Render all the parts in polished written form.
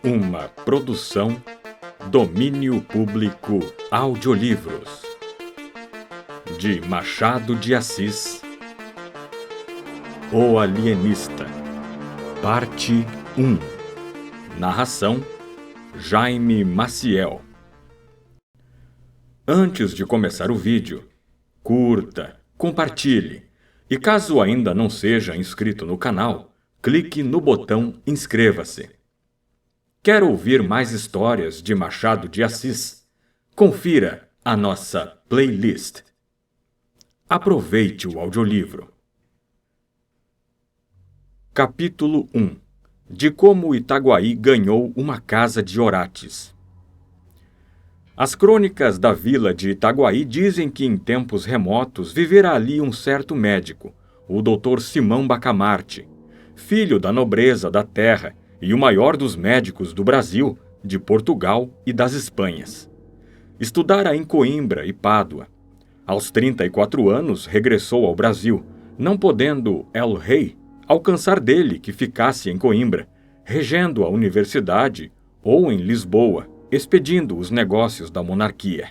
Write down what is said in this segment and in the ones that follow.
Uma produção Domínio Público Audiolivros de Machado de Assis. O Alienista, Parte 1. Narração Jaime Maciel. Antes de começar o vídeo, curta, compartilhe e caso ainda não seja inscrito no canal, clique no botão inscreva-se. Quer ouvir mais histórias de Machado de Assis? Confira a nossa playlist. Aproveite o audiolivro. Capítulo 1. De como Itaguaí ganhou uma casa de Orates. As crônicas da vila de Itaguaí dizem que em tempos remotos vivera ali um certo médico, o Dr. Simão Bacamarte, filho da nobreza da terra e o maior dos médicos do Brasil, de Portugal e das Espanhas. Estudara em Coimbra e Pádua. Aos 34 anos regressou ao Brasil, não podendo el-rei alcançar dele que ficasse em Coimbra, regendo a universidade, ou em Lisboa, expedindo os negócios da monarquia.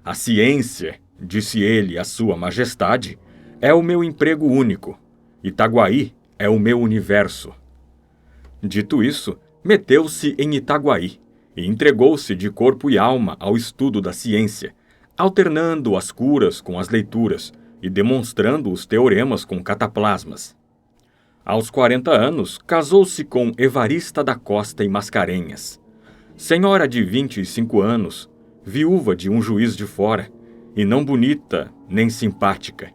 A ciência, disse ele à sua majestade, é o meu emprego único. Itaguaí é o meu universo. Dito isso, meteu-se em Itaguaí e entregou-se de corpo e alma ao estudo da ciência, alternando as curas com as leituras e demonstrando os teoremas com cataplasmas. Aos 40 anos, casou-se com Evarista da Costa e Mascarenhas, senhora de 25 anos, viúva de um juiz de fora, e não bonita nem simpática.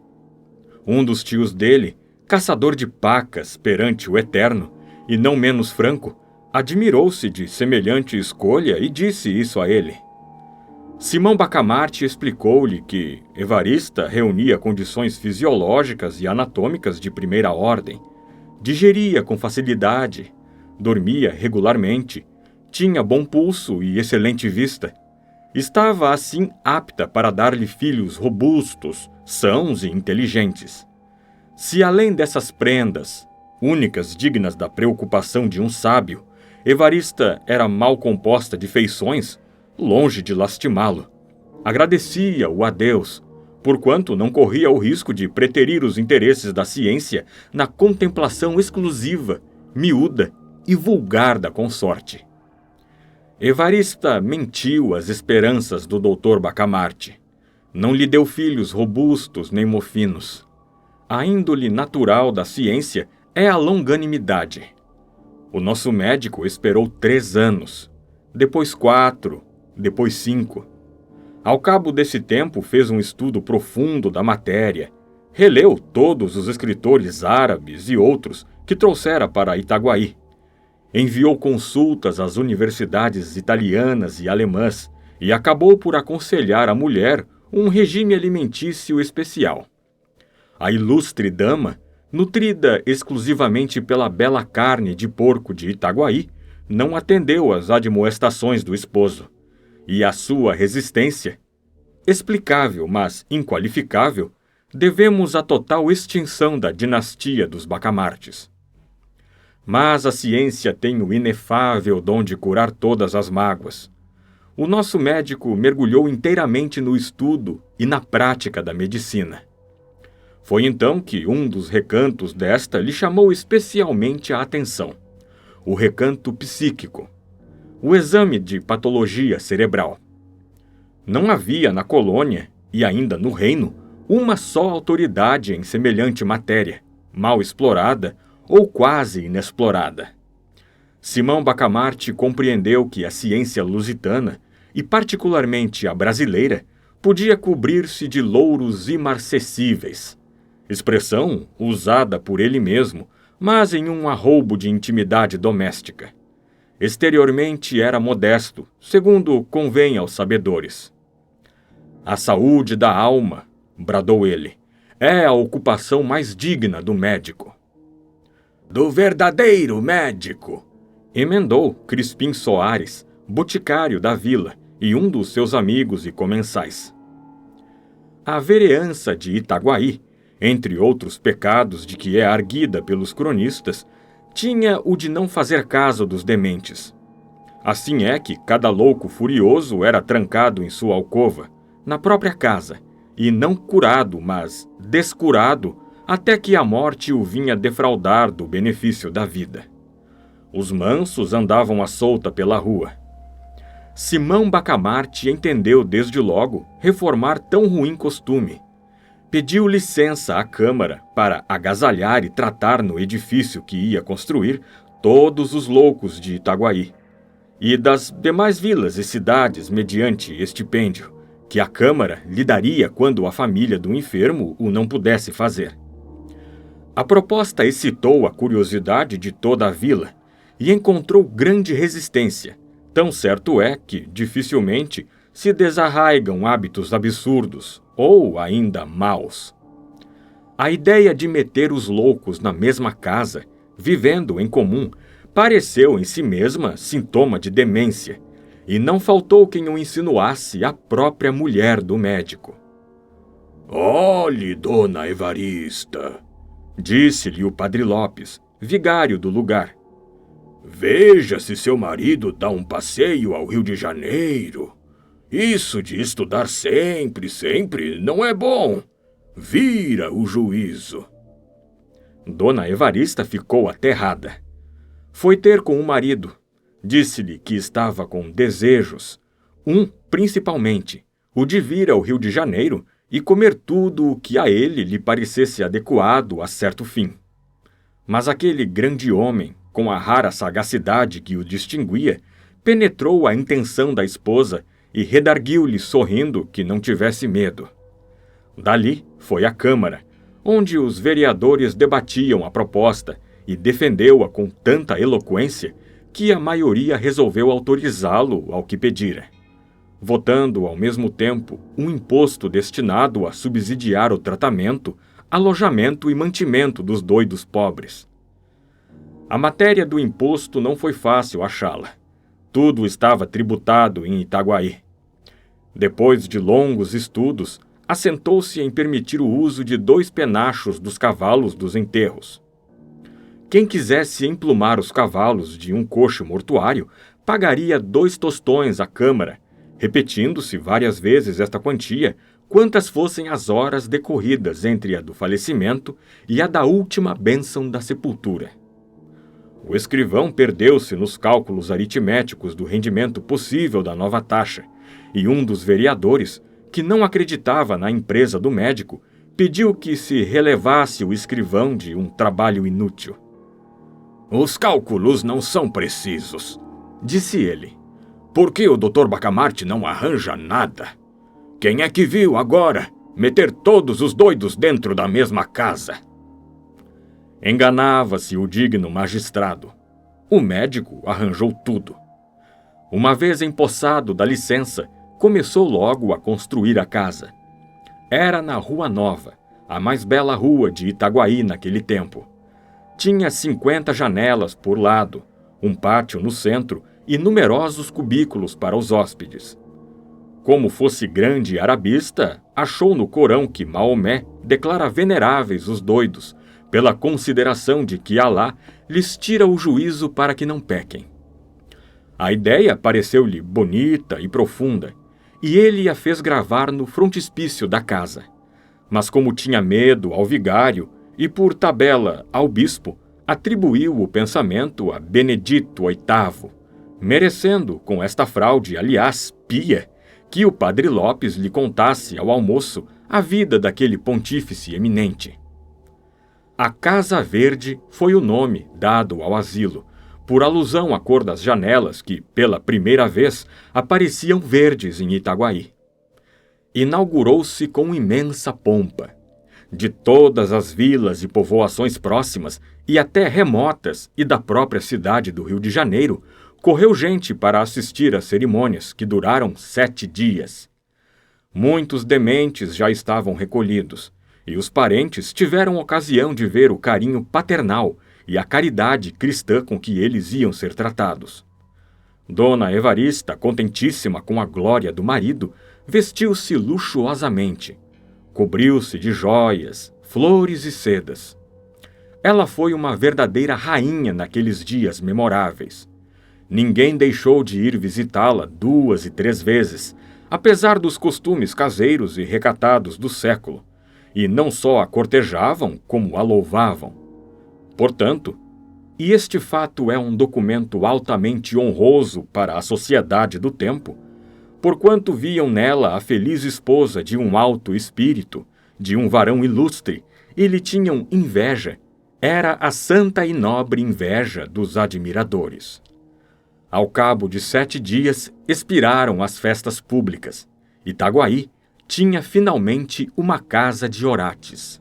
Um dos tios dele, caçador de pacas perante o Eterno, e não menos franco, admirou-se de semelhante escolha e disse isso a ele. Simão Bacamarte explicou-lhe que Evarista reunia condições fisiológicas e anatômicas de primeira ordem, digeria com facilidade, dormia regularmente, tinha bom pulso e excelente vista. Estava, assim, apta para dar-lhe filhos robustos, sãos e inteligentes. Se além dessas prendas, únicas dignas da preocupação de um sábio, Evarista era mal composta de feições, longe de lastimá-lo. Agradecia-o a Deus, porquanto não corria o risco de preterir os interesses da ciência na contemplação exclusiva, miúda e vulgar da consorte. Evarista mentiu às esperanças do Dr. Bacamarte. Não lhe deu filhos robustos nem mofinos. A índole natural da ciência é a longanimidade. O nosso médico esperou 3 anos, depois 4, depois 5. Ao cabo desse tempo fez um estudo profundo da matéria, releu todos os escritores árabes e outros que trouxera para Itaguaí. Enviou consultas às universidades italianas e alemãs e acabou por aconselhar à mulher um regime alimentício especial. A ilustre dama, nutrida exclusivamente pela bela carne de porco de Itaguaí, não atendeu às admoestações do esposo, e a sua resistência, explicável, mas inqualificável, devemos à total extinção da dinastia dos Bacamartes. Mas a ciência tem o inefável dom de curar todas as mágoas. O nosso médico mergulhou inteiramente no estudo e na prática da medicina. Foi então que um dos recantos desta lhe chamou especialmente a atenção: o recanto psíquico, o exame de patologia cerebral. Não havia na colônia, e ainda no reino, uma só autoridade em semelhante matéria, mal explorada ou quase inexplorada. Simão Bacamarte compreendeu que a ciência lusitana, e particularmente a brasileira, podia cobrir-se de louros imarcessíveis, expressão usada por ele mesmo, mas em um arroubo de intimidade doméstica. Exteriormente era modesto, segundo convém aos sabedores. A saúde da alma, bradou ele, é a ocupação mais digna do médico. Do verdadeiro médico, emendou Crispim Soares, boticário da vila e um dos seus amigos e comensais. A vereança de Itaguaí, entre outros pecados de que é arguida pelos cronistas, tinha o de não fazer caso dos dementes. Assim é que cada louco furioso era trancado em sua alcova, na própria casa, e não curado, mas descurado, até que a morte o vinha defraudar do benefício da vida. Os mansos andavam à solta pela rua. Simão Bacamarte entendeu desde logo reformar tão ruim costume. Pediu licença à Câmara para agasalhar e tratar no edifício que ia construir todos os loucos de Itaguaí e das demais vilas e cidades mediante estipêndio, que a Câmara lhe daria quando a família do enfermo o não pudesse fazer. A proposta excitou a curiosidade de toda a vila e encontrou grande resistência. Tão certo é que, dificilmente, se desarraigam hábitos absurdos, ou ainda maus. A ideia de meter os loucos na mesma casa, vivendo em comum, pareceu em si mesma sintoma de demência, e não faltou quem o insinuasse à própria mulher do médico. "Olhe, dona Evarista", disse-lhe o padre Lopes, vigário do lugar. "Veja se seu marido dá um passeio ao Rio de Janeiro. Isso de estudar sempre não é bom. Vira o juízo." Dona Evarista ficou aterrada. Foi ter com o marido. Disse-lhe que estava com desejos. Principalmente, o de vir ao Rio de Janeiro e comer tudo o que a ele lhe parecesse adequado a certo fim. Mas aquele grande homem, com a rara sagacidade que o distinguia, penetrou a intenção da esposa e redarguiu-lhe sorrindo que não tivesse medo. Dali foi à Câmara, onde os vereadores debatiam a proposta e defendeu-a com tanta eloquência que a maioria resolveu autorizá-lo ao que pedira, votando ao mesmo tempo um imposto destinado a subsidiar o tratamento, alojamento e mantimento dos doidos pobres. A matéria do imposto não foi fácil achá-la. Tudo estava tributado em Itaguaí. Depois de longos estudos, assentou-se em permitir o uso de 2 penachos dos cavalos dos enterros. Quem quisesse emplumar os cavalos de um coche mortuário pagaria 2 tostões à Câmara, repetindo-se várias vezes esta quantia, quantas fossem as horas decorridas entre a do falecimento e a da última bênção da sepultura. O escrivão perdeu-se nos cálculos aritméticos do rendimento possível da nova taxa, e um dos vereadores, que não acreditava na empresa do médico, pediu que se relevasse o escrivão de um trabalho inútil. "Os cálculos não são precisos", disse ele. "Por que o Dr. Bacamarte não arranja nada? Quem é que viu agora meter todos os doidos dentro da mesma casa?" Enganava-se o digno magistrado. O médico arranjou tudo. Uma vez empossado da licença, começou logo a construir a casa. Era na Rua Nova, a mais bela rua de Itaguaí naquele tempo. Tinha 50 janelas por lado, um pátio no centro e numerosos cubículos para os hóspedes. Como fosse grande arabista, achou no Corão que Maomé declara veneráveis os doidos, pela consideração de que Alá lhes tira o juízo para que não pequem. A ideia pareceu-lhe bonita e profunda, e ele a fez gravar no frontispício da casa. Mas como tinha medo ao vigário e por tabela ao bispo, atribuiu o pensamento a Benedito VIII, merecendo com esta fraude, aliás, pia, que o padre Lopes lhe contasse ao almoço a vida daquele pontífice eminente. A Casa Verde foi o nome dado ao asilo, por alusão à cor das janelas que, pela primeira vez, apareciam verdes em Itaguaí. Inaugurou-se com imensa pompa. De todas as vilas e povoações próximas, e até remotas, e da própria cidade do Rio de Janeiro, correu gente para assistir às cerimônias, que duraram 7 dias. Muitos dementes já estavam recolhidos, e os parentes tiveram ocasião de ver o carinho paternal e a caridade cristã com que eles iam ser tratados. Dona Evarista, contentíssima com a glória do marido, vestiu-se luxuosamente. Cobriu-se de joias, flores e sedas. Ela foi uma verdadeira rainha naqueles dias memoráveis. Ninguém deixou de ir visitá-la 2 e 3 vezes, apesar dos costumes caseiros e recatados do século, e não só a cortejavam, como a louvavam. Portanto, e este fato é um documento altamente honroso para a sociedade do tempo, porquanto viam nela a feliz esposa de um alto espírito, de um varão ilustre, e lhe tinham inveja, era a santa e nobre inveja dos admiradores. Ao cabo de 7 dias, expiraram as festas públicas. Itaguaí tinha finalmente uma casa de orates.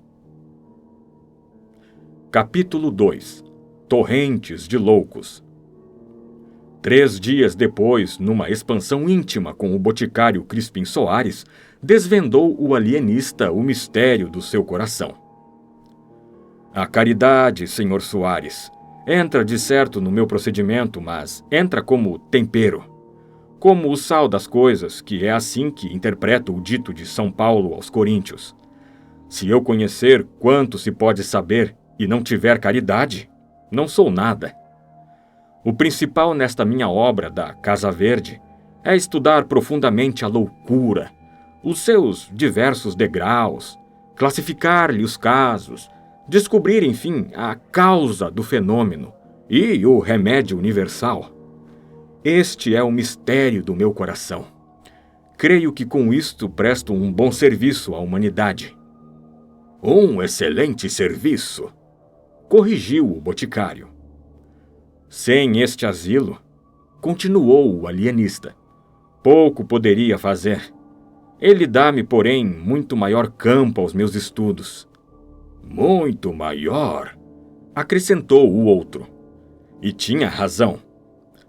Capítulo 2. Torrentes de loucos. 3 dias depois, numa expansão íntima com o boticário Crispim Soares, desvendou o alienista o mistério do seu coração. A caridade, Sr. Soares, entra de certo no meu procedimento, mas entra como tempero, como o sal das coisas, que é assim que interpreto o dito de São Paulo aos Coríntios. Se eu conhecer quanto se pode saber e não tiver caridade, não sou nada. O principal nesta minha obra da Casa Verde é estudar profundamente a loucura, os seus diversos degraus, classificar-lhe os casos, descobrir, enfim, a causa do fenômeno e o remédio universal. Este é o mistério do meu coração. Creio que com isto presto um bom serviço à humanidade. Um excelente serviço, corrigiu o boticário. Sem este asilo, continuou o alienista, pouco poderia fazer. Ele dá-me, porém, muito maior campo aos meus estudos. Muito maior, acrescentou o outro. E tinha razão.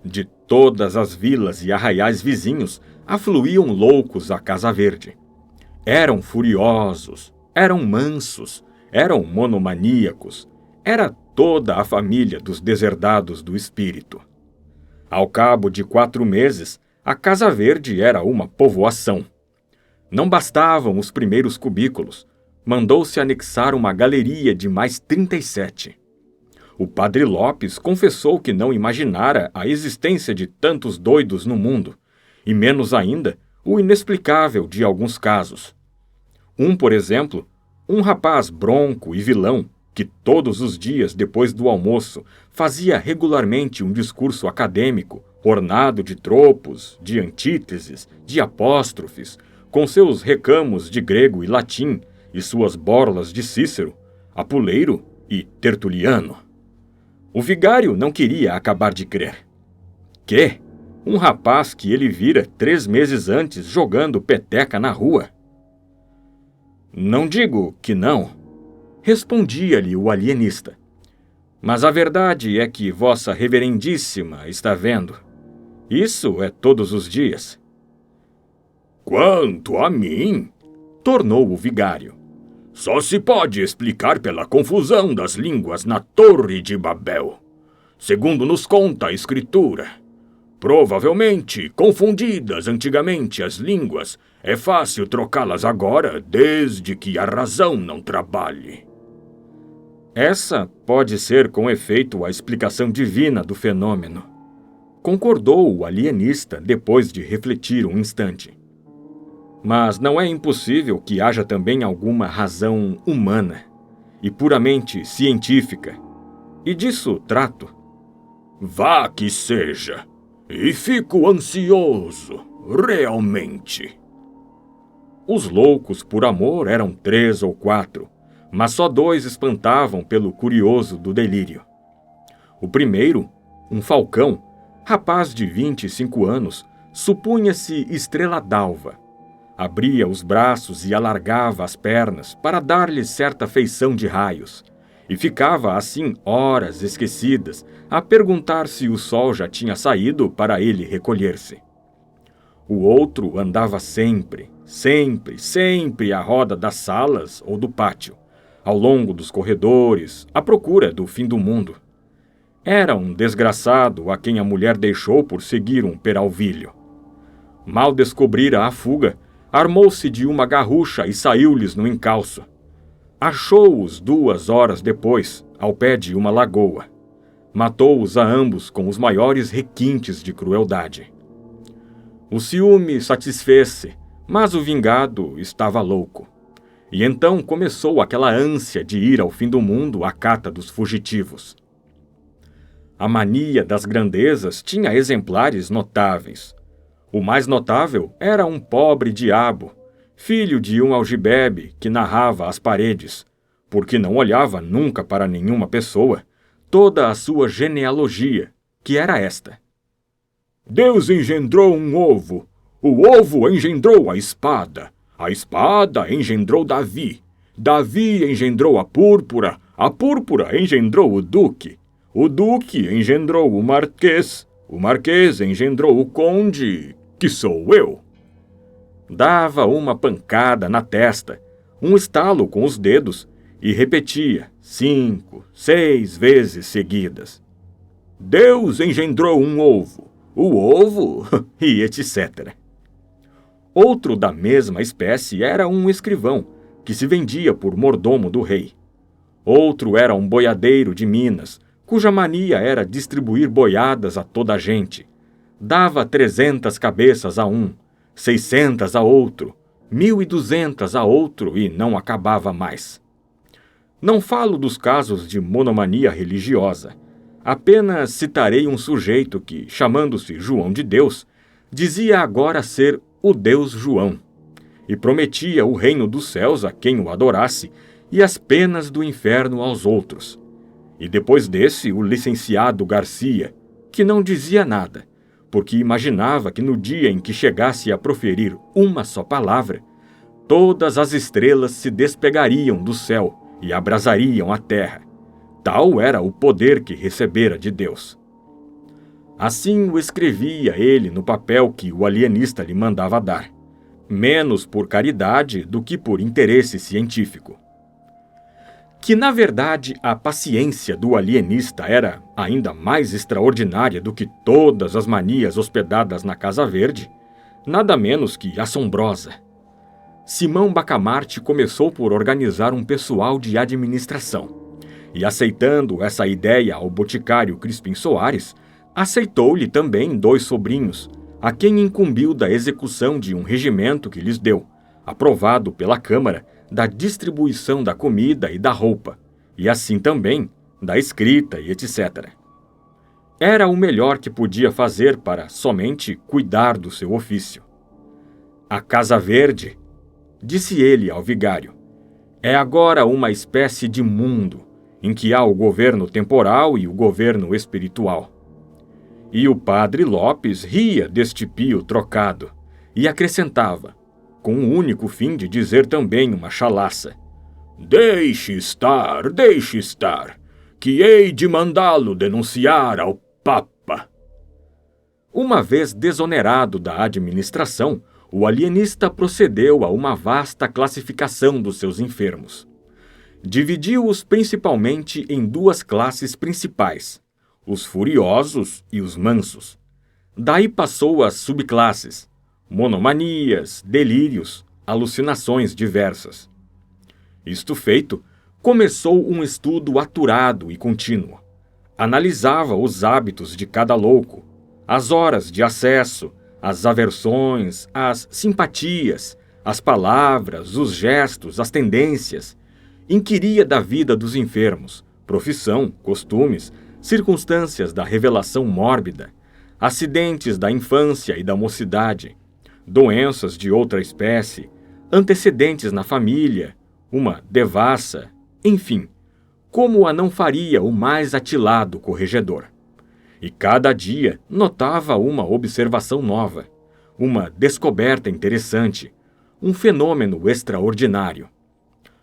De todas as vilas e arraiais vizinhos, afluíam loucos à Casa Verde. Eram furiosos, eram mansos, eram monomaníacos, era toda a família dos deserdados do espírito. Ao cabo de 4 meses, a Casa Verde era uma povoação. Não bastavam os primeiros cubículos, mandou-se anexar uma galeria de mais 37. O padre Lopes confessou que não imaginara a existência de tantos doidos no mundo, e menos ainda o inexplicável de alguns casos. Por exemplo, um rapaz bronco e vilão, que todos os dias depois do almoço fazia regularmente um discurso acadêmico, ornado de tropos, de antíteses, de apóstrofes, com seus recamos de grego e latim e suas borlas de Cícero, Apuleiro e Tertuliano. O vigário não queria acabar de crer. Que? Um rapaz que ele vira 3 meses antes jogando peteca na rua? Não digo que não, respondia-lhe o alienista. Mas a verdade é que vossa reverendíssima está vendo. Isso é todos os dias. Quanto a mim, tornou o vigário, só se pode explicar pela confusão das línguas na Torre de Babel, segundo nos conta a Escritura. Provavelmente, confundidas antigamente as línguas, é fácil trocá-las agora, desde que a razão não trabalhe. Essa pode ser com efeito a explicação divina do fenômeno, concordou o alienista depois de refletir um instante. Mas não é impossível que haja também alguma razão humana e puramente científica, e disso trato. Vá que seja, e fico ansioso, realmente. Os loucos por amor eram 3 ou 4, mas só 2 espantavam pelo curioso do delírio. O primeiro, um falcão, rapaz de 25 anos, supunha-se estrela d'alva. Abria os braços e alargava as pernas para dar-lhe certa feição de raios, e ficava assim horas esquecidas a perguntar se o sol já tinha saído para ele recolher-se. O outro andava sempre à roda das salas ou do pátio, ao longo dos corredores, à procura do fim do mundo. Era um desgraçado a quem a mulher deixou por seguir um peralvilho. Mal descobrira a fuga, armou-se de uma garrucha e saiu-lhes no encalço. Achou-os 2 horas depois, ao pé de uma lagoa. Matou-os a ambos com os maiores requintes de crueldade. O ciúme satisfez-se, mas o vingado estava louco. E então começou aquela ânsia de ir ao fim do mundo à cata dos fugitivos. A mania das grandezas tinha exemplares notáveis. O mais notável era um pobre diabo, filho de um algibebe que narrava às paredes, porque não olhava nunca para nenhuma pessoa, toda a sua genealogia, que era esta: Deus engendrou um ovo, o ovo engendrou a espada engendrou Davi, Davi engendrou a púrpura engendrou o duque engendrou o marquês engendrou o conde, que sou eu. Dava uma pancada na testa, um estalo com os dedos, e repetia 5, 6 vezes seguidas: Deus engendrou um ovo, o ovo, e etc. Outro da mesma espécie era um escrivão, que se vendia por mordomo do rei. Outro era um boiadeiro de Minas, cuja mania era distribuir boiadas a toda a gente. Dava 300 cabeças a um, 600 a outro, 1.200 a outro e não acabava mais. Não falo dos casos de monomania religiosa. Apenas citarei um sujeito que, chamando-se João de Deus, dizia agora ser o Deus João, e prometia o reino dos céus a quem o adorasse e as penas do inferno aos outros. E depois desse, o licenciado Garcia, que não dizia nada, porque imaginava que no dia em que chegasse a proferir uma só palavra, todas as estrelas se despegariam do céu e abrasariam a terra. Tal era o poder que recebera de Deus. Assim o escrevia ele no papel que o alienista lhe mandava dar, menos por caridade do que por interesse científico. Que, na verdade, a paciência do alienista era ainda mais extraordinária do que todas as manias hospedadas na Casa Verde, nada menos que assombrosa. Simão Bacamarte começou por organizar um pessoal de administração, e aceitando essa ideia ao boticário Crispim Soares, aceitou-lhe também 2 sobrinhos, a quem incumbiu da execução de um regimento que lhes deu, aprovado pela Câmara, da distribuição da comida e da roupa, e assim também da escrita e etc. Era o melhor que podia fazer para somente cuidar do seu ofício. A Casa Verde, disse ele ao vigário, é agora uma espécie de mundo, em que há o governo temporal e o governo espiritual. E o padre Lopes ria deste pio trocado, e acrescentava, com o único fim de dizer também uma chalaça: deixe estar, que hei de mandá-lo denunciar ao Papa. Uma vez desonerado da administração, o alienista procedeu a uma vasta classificação dos seus enfermos. Dividiu-os principalmente em 2 classes principais, os furiosos e os mansos. Daí passou às subclasses, monomanias, delírios, alucinações diversas. Isto feito, começou um estudo aturado e contínuo. Analisava os hábitos de cada louco, as horas de acesso, as aversões, as simpatias, as palavras, os gestos, as tendências. Inquiria da vida dos enfermos, profissão, costumes, circunstâncias da revelação mórbida, acidentes da infância e da mocidade, doenças de outra espécie, antecedentes na família, uma devassa, enfim, como a não faria o mais atilado corregedor. E cada dia notava uma observação nova, uma descoberta interessante, um fenômeno extraordinário.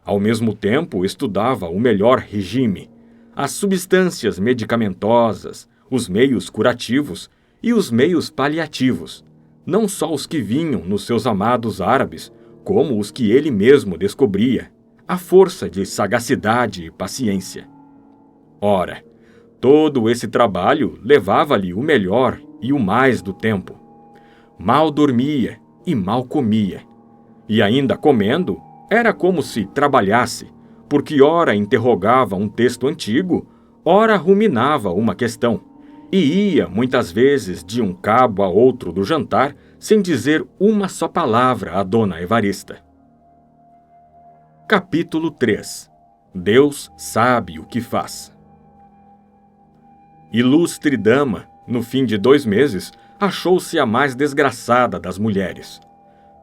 Ao mesmo tempo, estudava o melhor regime, as substâncias medicamentosas, os meios curativos e os meios paliativos, não só os que vinham nos seus amados árabes, como os que ele mesmo descobria, à força de sagacidade e paciência. Ora, todo esse trabalho levava-lhe o melhor e o mais do tempo. Mal dormia e mal comia, e ainda comendo, era como se trabalhasse, porque ora interrogava um texto antigo, ora ruminava uma questão, e ia, muitas vezes, de um cabo a outro do jantar, sem dizer uma só palavra a Dona Evarista. Capítulo 3. Deus sabe o que faz. Ilustre dama, no fim de 2 meses, achou-se a mais desgraçada das mulheres.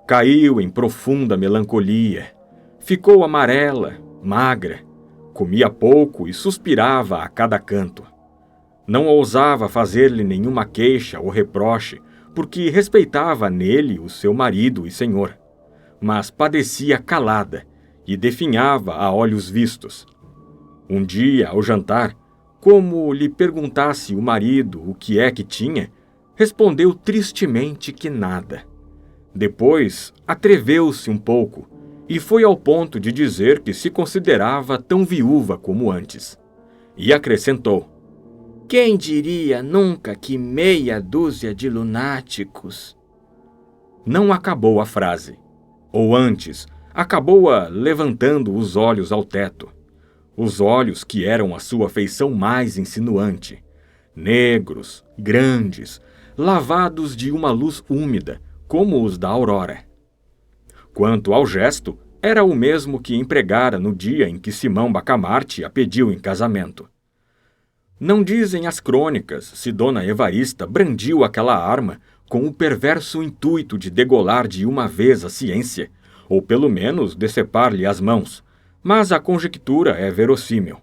Caiu em profunda melancolia, ficou amarela, magra, comia pouco e suspirava a cada canto. Não ousava fazer-lhe nenhuma queixa ou reproche, porque respeitava nele o seu marido e senhor, mas padecia calada e definhava a olhos vistos. Um dia, ao jantar, como lhe perguntasse o marido o que é que tinha, respondeu tristemente que nada. Depois, atreveu-se um pouco e foi ao ponto de dizer que se considerava tão viúva como antes. E acrescentou: quem diria nunca que meia dúzia de lunáticos... Não acabou a frase. Ou antes, acabou-a levantando os olhos ao teto. Os olhos que eram a sua feição mais insinuante. Negros, grandes, lavados de uma luz úmida, como os da aurora. Quanto ao gesto, era o mesmo que empregara no dia em que Simão Bacamarte a pediu em casamento. Não dizem as crônicas se Dona Evarista brandiu aquela arma com o perverso intuito de degolar de uma vez a ciência, ou pelo menos decepar-lhe as mãos, mas a conjectura é verossímil.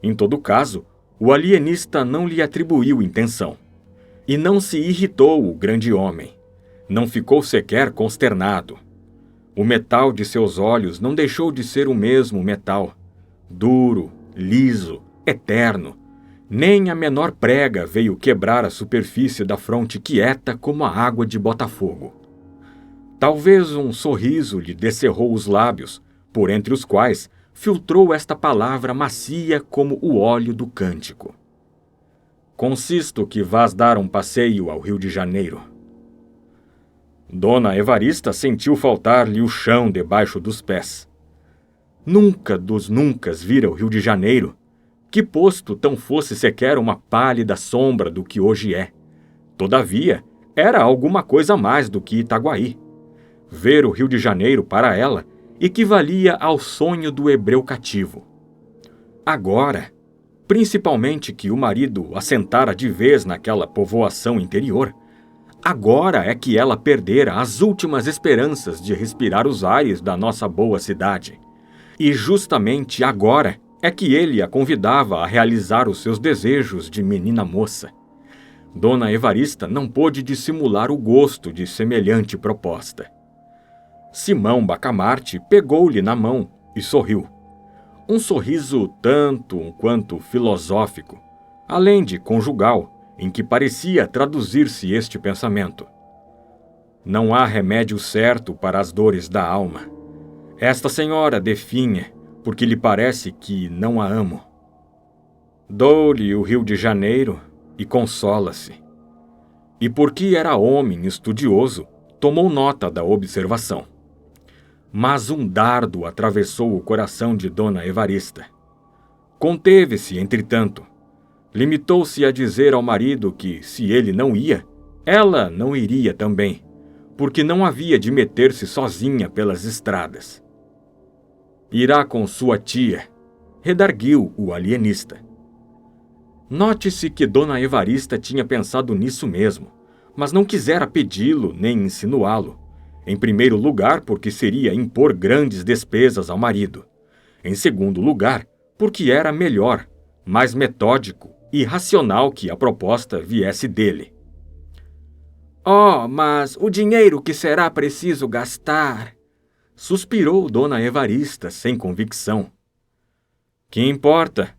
Em todo caso, o alienista não lhe atribuiu intenção. E não se irritou o grande homem. Não ficou sequer consternado. O metal de seus olhos não deixou de ser o mesmo metal, duro, liso, eterno. Nem a menor prega veio quebrar a superfície da fronte quieta como a água de Botafogo. Talvez um sorriso lhe descerrou os lábios, por entre os quais filtrou esta palavra macia como o óleo do cântico. Consisto que vás dar um passeio ao Rio de Janeiro. Dona Evarista sentiu faltar-lhe o chão debaixo dos pés. Nunca dos nuncas vira o Rio de Janeiro, que posto tão fosse sequer uma pálida sombra do que hoje é. Todavia, era alguma coisa mais do que Itaguaí. Ver o Rio de Janeiro, para ela, equivalia ao sonho do hebreu cativo. Agora, principalmente que o marido assentara de vez naquela povoação interior, agora é que ela perdera as últimas esperanças de respirar os ares da nossa boa cidade. E justamente agora é que ele a convidava a realizar os seus desejos de menina moça. Dona Evarista não pôde dissimular o gosto de semelhante proposta. Simão Bacamarte pegou-lhe na mão e sorriu. Um sorriso tanto quanto filosófico, além de conjugal, em que parecia traduzir-se este pensamento: não há remédio certo para as dores da alma. Esta senhora definha, porque lhe parece que não a amo. Dou-lhe o Rio de Janeiro e consola-se. E porque era homem estudioso, tomou nota da observação. Mas um dardo atravessou o coração de Dona Evarista. Conteve-se, entretanto. Limitou-se a dizer ao marido que, se ele não ia, ela não iria também, porque não havia de meter-se sozinha pelas estradas. Irá com sua tia, redarguiu o alienista. Note-se que Dona Evarista tinha pensado nisso mesmo, mas não quisera pedi-lo nem insinuá-lo. Em primeiro lugar, porque seria impor grandes despesas ao marido. Em segundo lugar, porque era melhor, mais metódico e racional que a proposta viesse dele. Oh, mas o dinheiro que será preciso gastar... Suspirou Dona Evarista sem convicção. Que importa?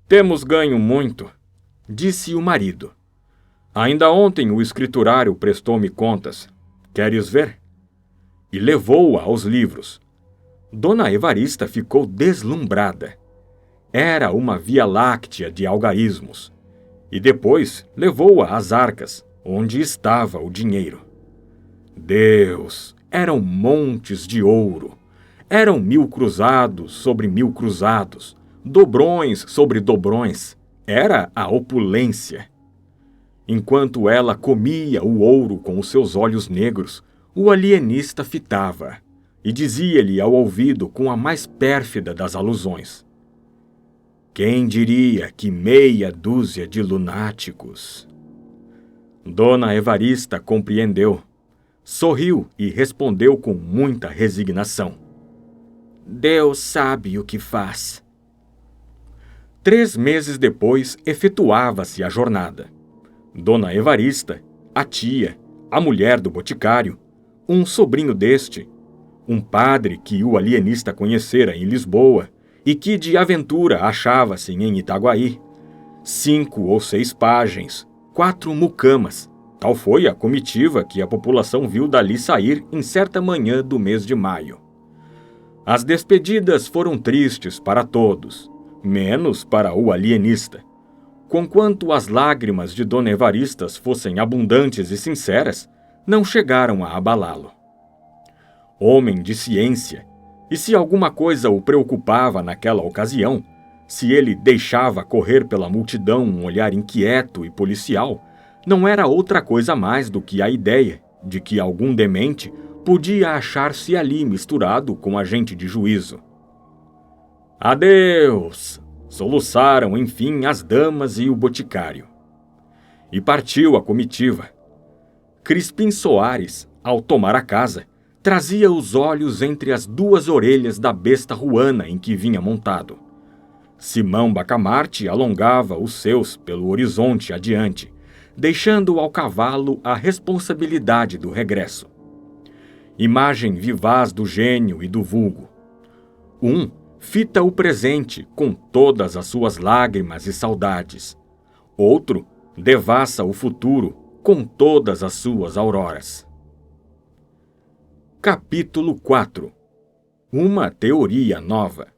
Temos ganho muito, disse o marido. Ainda ontem o escriturário prestou-me contas. Queres ver? E levou-a aos livros. Dona Evarista ficou deslumbrada. Era uma via-láctea de algarismos. E depois levou-a às arcas, onde estava o dinheiro. Deus! Eram montes de ouro. Eram 1000 cruzados sobre 1000 cruzados, dobrões sobre dobrões. Era a opulência. Enquanto ela comia o ouro com os seus olhos negros, o alienista fitava e dizia-lhe ao ouvido com a mais pérfida das alusões: quem diria que meia dúzia de lunáticos? Dona Evarista compreendeu, sorriu e respondeu com muita resignação: Deus sabe o que faz. 3 meses depois, efetuava-se a jornada. Dona Evarista, a tia, a mulher do boticário, um sobrinho deste, um padre que o alienista conhecera em Lisboa e que de aventura achava-se em Itaguaí, 5 ou 6 pajens, 4 mucamas. Tal foi a comitiva que a população viu dali sair em certa manhã do mês de maio. As despedidas foram tristes para todos, menos para o alienista. Conquanto as lágrimas de Dona Evarista fossem abundantes e sinceras, não chegaram a abalá-lo. Homem de ciência, e se alguma coisa o preocupava naquela ocasião, se ele deixava correr pela multidão um olhar inquieto e policial, não era outra coisa mais do que a ideia de que algum demente podia achar-se ali misturado com a gente de juízo. Adeus! Soluçaram, enfim, as damas e o boticário. E partiu a comitiva. Crispim Soares, ao tomar a casa, trazia os olhos entre as 2 orelhas da besta ruana em que vinha montado. Simão Bacamarte alongava os seus pelo horizonte adiante, deixando ao cavalo a responsabilidade do regresso. Imagem vivaz do gênio e do vulgo. Um fita o presente com todas as suas lágrimas e saudades. Outro devassa o futuro com todas as suas auroras. Capítulo 4. Uma teoria nova.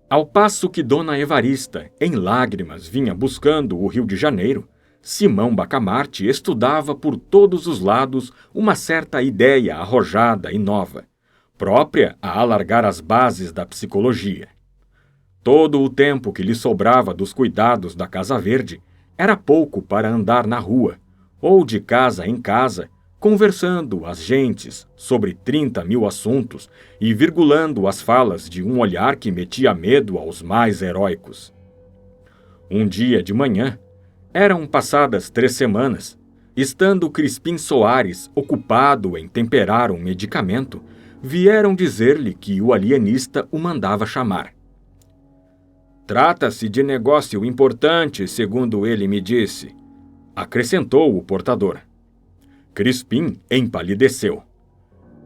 Ao passo que Dona Evarista, em lágrimas, vinha buscando o Rio de Janeiro, Simão Bacamarte estudava por todos os lados uma certa ideia arrojada e nova, própria a alargar as bases da psicologia. Todo o tempo que lhe sobrava dos cuidados da Casa Verde era pouco para andar na rua, ou de casa em casa, conversando as gentes sobre 30.000 assuntos e virgulando as falas de um olhar que metia medo aos mais heróicos. Um dia de manhã, eram passadas 3 semanas, estando Crispim Soares ocupado em temperar um medicamento, vieram dizer-lhe que o alienista o mandava chamar. Trata-se de negócio importante, segundo ele me disse, acrescentou o portador. Crispim empalideceu.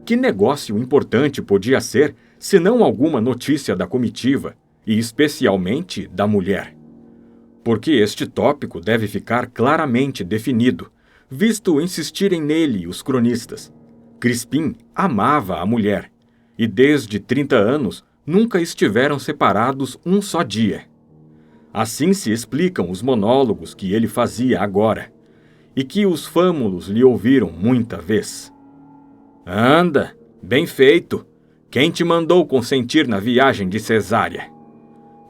Que negócio importante podia ser, senão alguma notícia da comitiva, e especialmente da mulher? Porque este tópico deve ficar claramente definido, visto insistirem nele os cronistas. Crispim amava a mulher, e desde 30 anos nunca estiveram separados um só dia. Assim se explicam os monólogos que ele fazia agora, e que os fâmulos lhe ouviram muita vez. Anda, bem feito! Quem te mandou consentir na viagem de Cesária?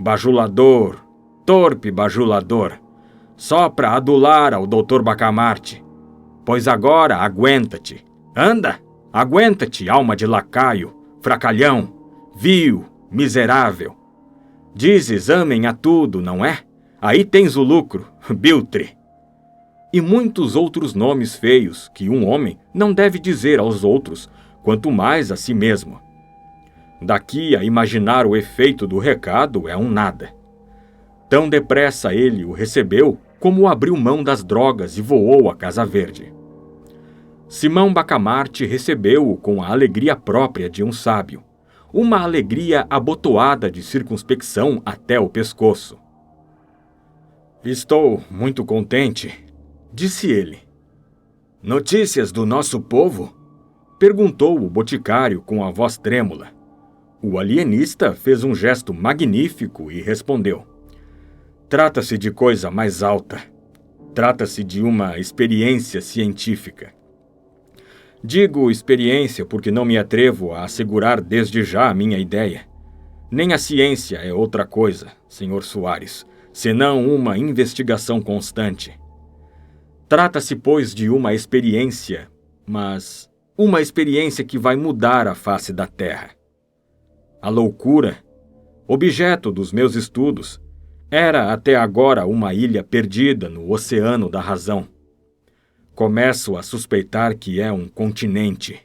Bajulador, torpe bajulador, só para adular ao Dr. Bacamarte. Pois agora aguenta-te. Anda, aguenta-te, alma de lacaio, fracalhão, vil, miserável. Dizes amem a tudo, não é? Aí tens o lucro, biltre. E muitos outros nomes feios que um homem não deve dizer aos outros, quanto mais a si mesmo. Daqui a imaginar o efeito do recado é um nada. Tão depressa ele o recebeu como abriu mão das drogas e voou à Casa Verde. Simão Bacamarte recebeu-o com a alegria própria de um sábio, uma alegria abotoada de circunspecção até o pescoço. Estou muito contente, disse ele. Notícias do nosso povo? Perguntou o boticário com a voz trêmula. O alienista fez um gesto magnífico e respondeu. Trata-se de coisa mais alta. Trata-se de uma experiência científica. Digo experiência porque não me atrevo a assegurar desde já a minha ideia. Nem a ciência é outra coisa, Sr. Soares, senão uma investigação constante. Trata-se, pois, de uma experiência, mas uma experiência que vai mudar a face da Terra. A loucura, objeto dos meus estudos, era até agora uma ilha perdida no oceano da razão. Começo a suspeitar que é um continente.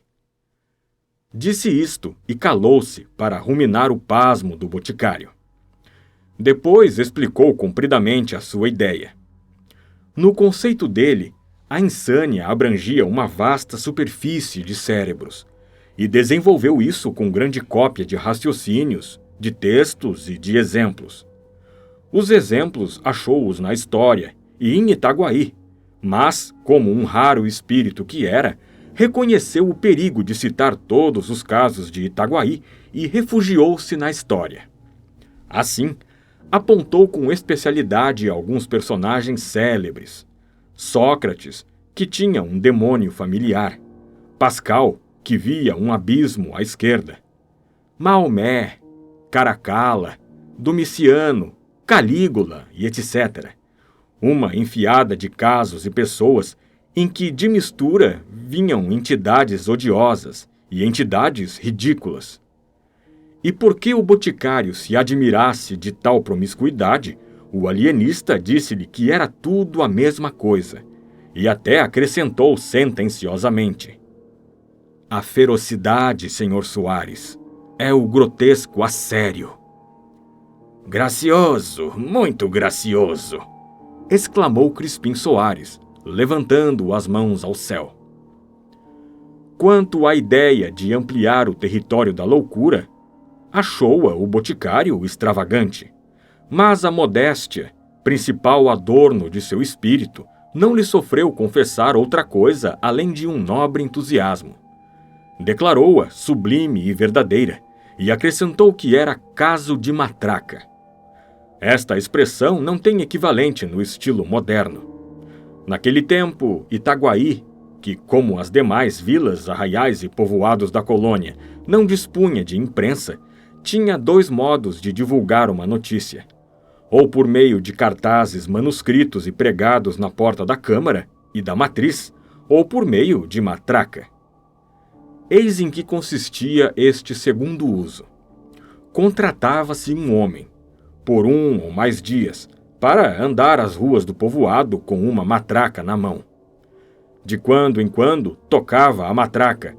Disse isto e calou-se para ruminar o pasmo do boticário. Depois explicou compridamente a sua ideia. No conceito dele, a insânia abrangia uma vasta superfície de cérebros, e desenvolveu isso com grande cópia de raciocínios, de textos e de exemplos. Os exemplos achou-os na história e em Itaguaí, mas, como um raro espírito que era, reconheceu o perigo de citar todos os casos de Itaguaí e refugiou-se na história. Assim, apontou com especialidade alguns personagens célebres. Sócrates, que tinha um demônio familiar. Pascal, que via um abismo à esquerda. Maomé, Caracalla, Domiciano, Calígula e etc. Uma enfiada de casos e pessoas em que de mistura vinham entidades odiosas e entidades ridículas. E porque o boticário se admirasse de tal promiscuidade, o alienista disse-lhe que era tudo a mesma coisa, e até acrescentou sentenciosamente: a ferocidade, Sr. Soares, é o grotesco a sério. Gracioso, muito gracioso, exclamou Crispim Soares, levantando as mãos ao céu. Quanto à ideia de ampliar o território da loucura, achou-a o boticário extravagante, mas a modéstia, principal adorno de seu espírito, não lhe sofreu confessar outra coisa além de um nobre entusiasmo. Declarou-a sublime e verdadeira, e acrescentou que era caso de matraca. Esta expressão não tem equivalente no estilo moderno. Naquele tempo, Itaguaí, que, como as demais vilas, arraiais e povoados da colônia, não dispunha de imprensa, tinha dois modos de divulgar uma notícia: ou por meio de cartazes manuscritos e pregados na porta da Câmara e da Matriz, ou por meio de matraca. Eis em que consistia este segundo uso. Contratava-se um homem, por um ou mais dias, para andar as ruas do povoado com uma matraca na mão. De quando em quando tocava a matraca.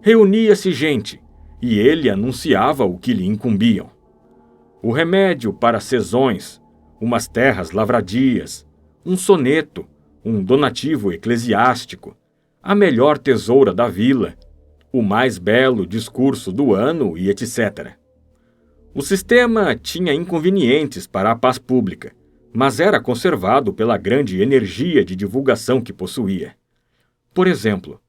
Reunia-se gente, e ele anunciava o que lhe incumbiam. O remédio para sezões, umas terras lavradias, um soneto, um donativo eclesiástico, a melhor tesoura da vila, o mais belo discurso do ano e etc. O sistema tinha inconvenientes para a paz pública, mas era conservado pela grande energia de divulgação que possuía. Por exemplo,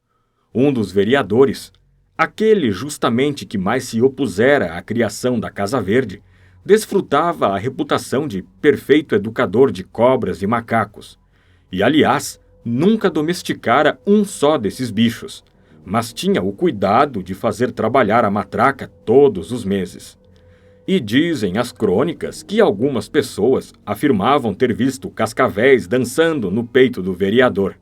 um dos vereadores, aquele justamente que mais se opusera à criação da Casa Verde, desfrutava a reputação de perfeito educador de cobras e macacos, e, aliás, nunca domesticara um só desses bichos, mas tinha o cuidado de fazer trabalhar a matraca todos os meses. E dizem as crônicas que algumas pessoas afirmavam ter visto cascavéis dançando no peito do vereador.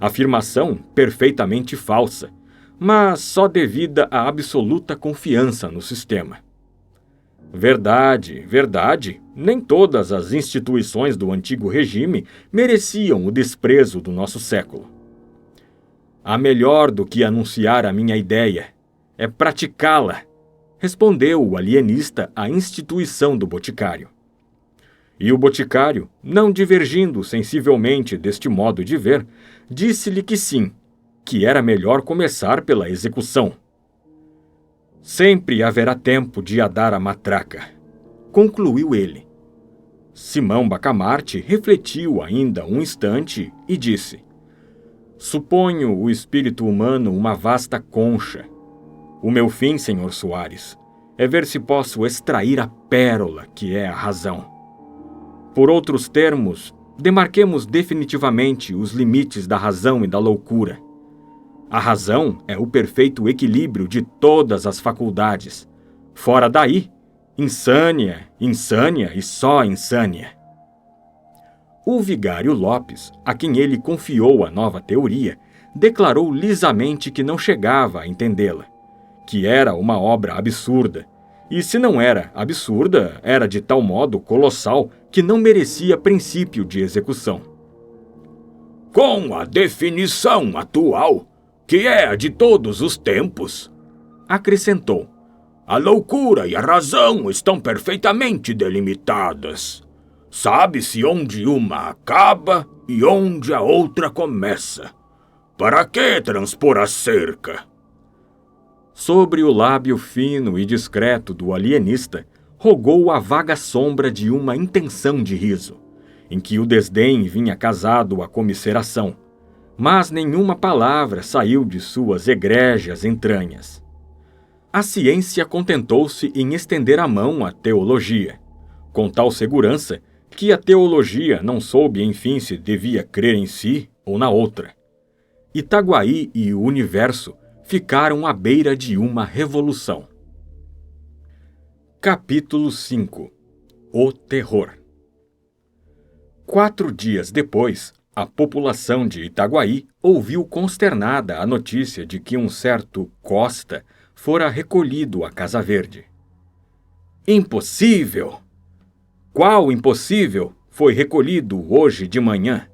Afirmação perfeitamente falsa, mas só devida à absoluta confiança no sistema. Verdade, verdade, nem todas as instituições do antigo regime mereciam o desprezo do nosso século. Há melhor do que anunciar a minha ideia, é praticá-la, respondeu o alienista à instituição do boticário. E o boticário, não divergindo sensivelmente deste modo de ver, disse-lhe que sim, que era melhor começar pela execução. Sempre haverá tempo de adar a matraca, concluiu ele. Simão Bacamarte refletiu ainda um instante e disse: suponho o espírito humano uma vasta concha. O meu fim, Sr. Soares, é ver se posso extrair a pérola que é a razão. Por outros termos, demarquemos definitivamente os limites da razão e da loucura. A razão é o perfeito equilíbrio de todas as faculdades. Fora daí, insânia, insânia e só insânia. O vigário Lopes, a quem ele confiou a nova teoria, declarou lisamente que não chegava a entendê-la, que era uma obra absurda, e se não era absurda, era de tal modo colossal que não merecia princípio de execução. Com a definição atual, que é a de todos os tempos, acrescentou, a loucura e a razão estão perfeitamente delimitadas. Sabe-se onde uma acaba e onde a outra começa. Para que transpor a cerca? Sobre o lábio fino e discreto do alienista, rogou a vaga sombra de uma intenção de riso, em que o desdém vinha casado à comiseração, mas nenhuma palavra saiu de suas egrégias entranhas. A ciência contentou-se em estender a mão à teologia, com tal segurança que a teologia não soube, enfim, se devia crer em si ou na outra. Itaguaí e o universo ficaram à beira de uma revolução. Capítulo 5 – O terror. 4 dias depois, a população de Itaguaí ouviu consternada a notícia de que um certo Costa fora recolhido à Casa Verde. Impossível! Qual impossível? Foi recolhido hoje de manhã.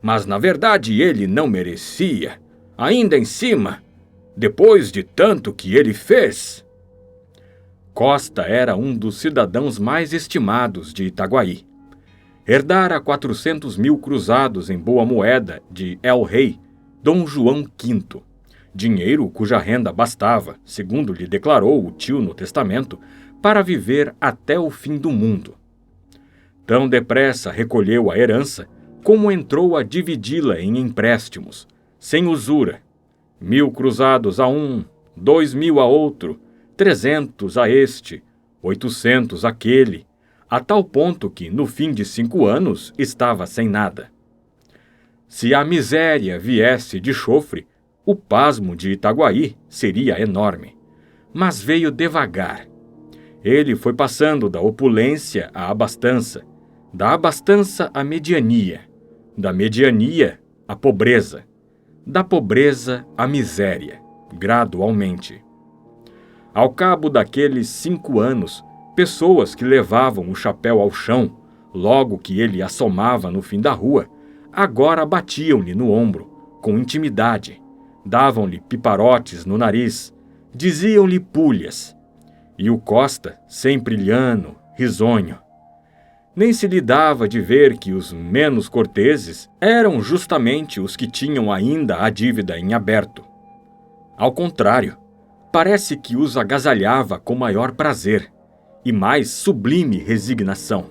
Mas, na verdade, ele não merecia. Ainda em cima, depois de tanto que ele fez. Costa era um dos cidadãos mais estimados de Itaguaí. Herdara 400 mil cruzados em boa moeda de El-Rei, Dom João V, dinheiro cuja renda bastava, segundo lhe declarou o tio no testamento, para viver até o fim do mundo. Tão depressa recolheu a herança, como entrou a dividi-la em empréstimos, sem usura, 1.000 cruzados a um, 2.000 a outro, 300 a este, 800 àquele, a tal ponto que, no fim de 5 anos, estava sem nada. Se a miséria viesse de chofre, o pasmo de Itaguaí seria enorme. Mas veio devagar. Ele foi passando da opulência à abastança, da abastança à mediania, da mediania à pobreza, da pobreza à miséria, gradualmente. Ao cabo daqueles 5 anos, pessoas que levavam o chapéu ao chão, logo que ele assomava no fim da rua, agora batiam-lhe no ombro, com intimidade, davam-lhe piparotes no nariz, diziam-lhe pulhas. E o Costa, sempre liano, risonho. Nem se lhe dava de ver que os menos corteses eram justamente os que tinham ainda a dívida em aberto. Ao contrário, parece que os agasalhava com maior prazer e mais sublime resignação.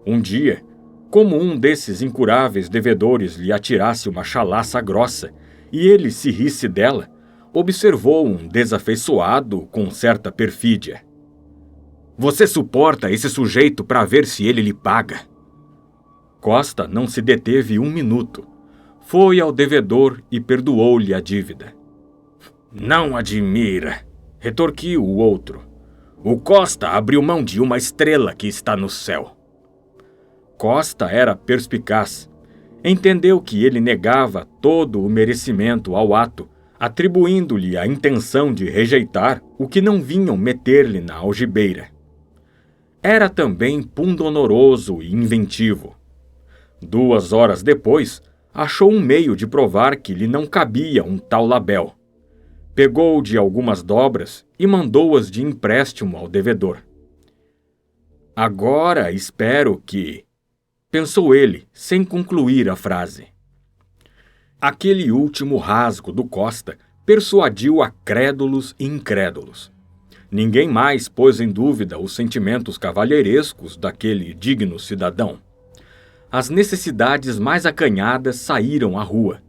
Um dia, como um desses incuráveis devedores lhe atirasse uma chalaça grossa e ele se risse dela, observou um desafeiçoado com certa perfídia. Você suporta esse sujeito para ver se ele lhe paga? Costa não se deteve 1 minuto. Foi ao devedor e perdoou-lhe a dívida. Não admira, retorquiu o outro. O Costa abriu mão de uma estrela que está no céu. Costa era perspicaz. Entendeu que ele negava todo o merecimento ao ato, atribuindo-lhe a intenção de rejeitar o que não vinham meter-lhe na algibeira. Era também pundonoroso e inventivo. 2 horas depois, achou um meio de provar que lhe não cabia um tal labéu. Pegou de algumas dobras e mandou-as de empréstimo ao devedor. Agora espero que... pensou ele, sem concluir a frase. Aquele último rasgo do Costa persuadiu a crédulos e incrédulos. Ninguém mais pôs em dúvida os sentimentos cavalheirescos daquele digno cidadão. As necessidades mais acanhadas saíram à rua.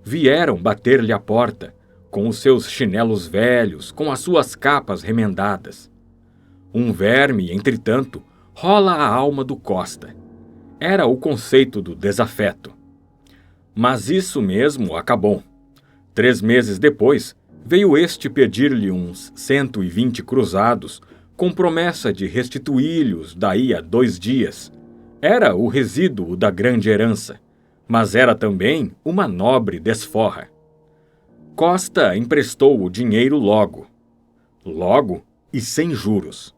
Vieram bater-lhe à porta, com os seus chinelos velhos, com as suas capas remendadas. Um verme, entretanto, rola a alma do Costa. Era o conceito do desafeto. Mas isso mesmo acabou. 3 meses depois, veio este pedir-lhe uns 120 cruzados, com promessa de restituí-lhos daí a 2 dias. Era o resíduo da grande herança, mas era também uma nobre desforra. Costa emprestou o dinheiro logo e sem juros.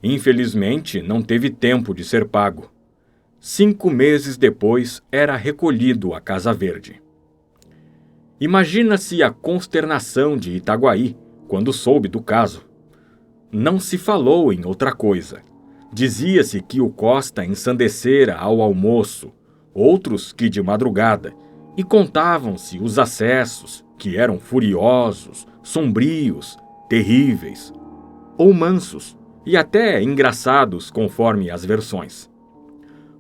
Infelizmente, não teve tempo de ser pago. 5 meses depois, era recolhido à Casa Verde. Imagina-se a consternação de Itaguaí quando soube do caso. Não se falou em outra coisa. Dizia-se que o Costa ensandecera ao almoço, outros que de madrugada, e contavam-se os acessos, que eram furiosos, sombrios, terríveis, ou mansos, e até engraçados conforme as versões.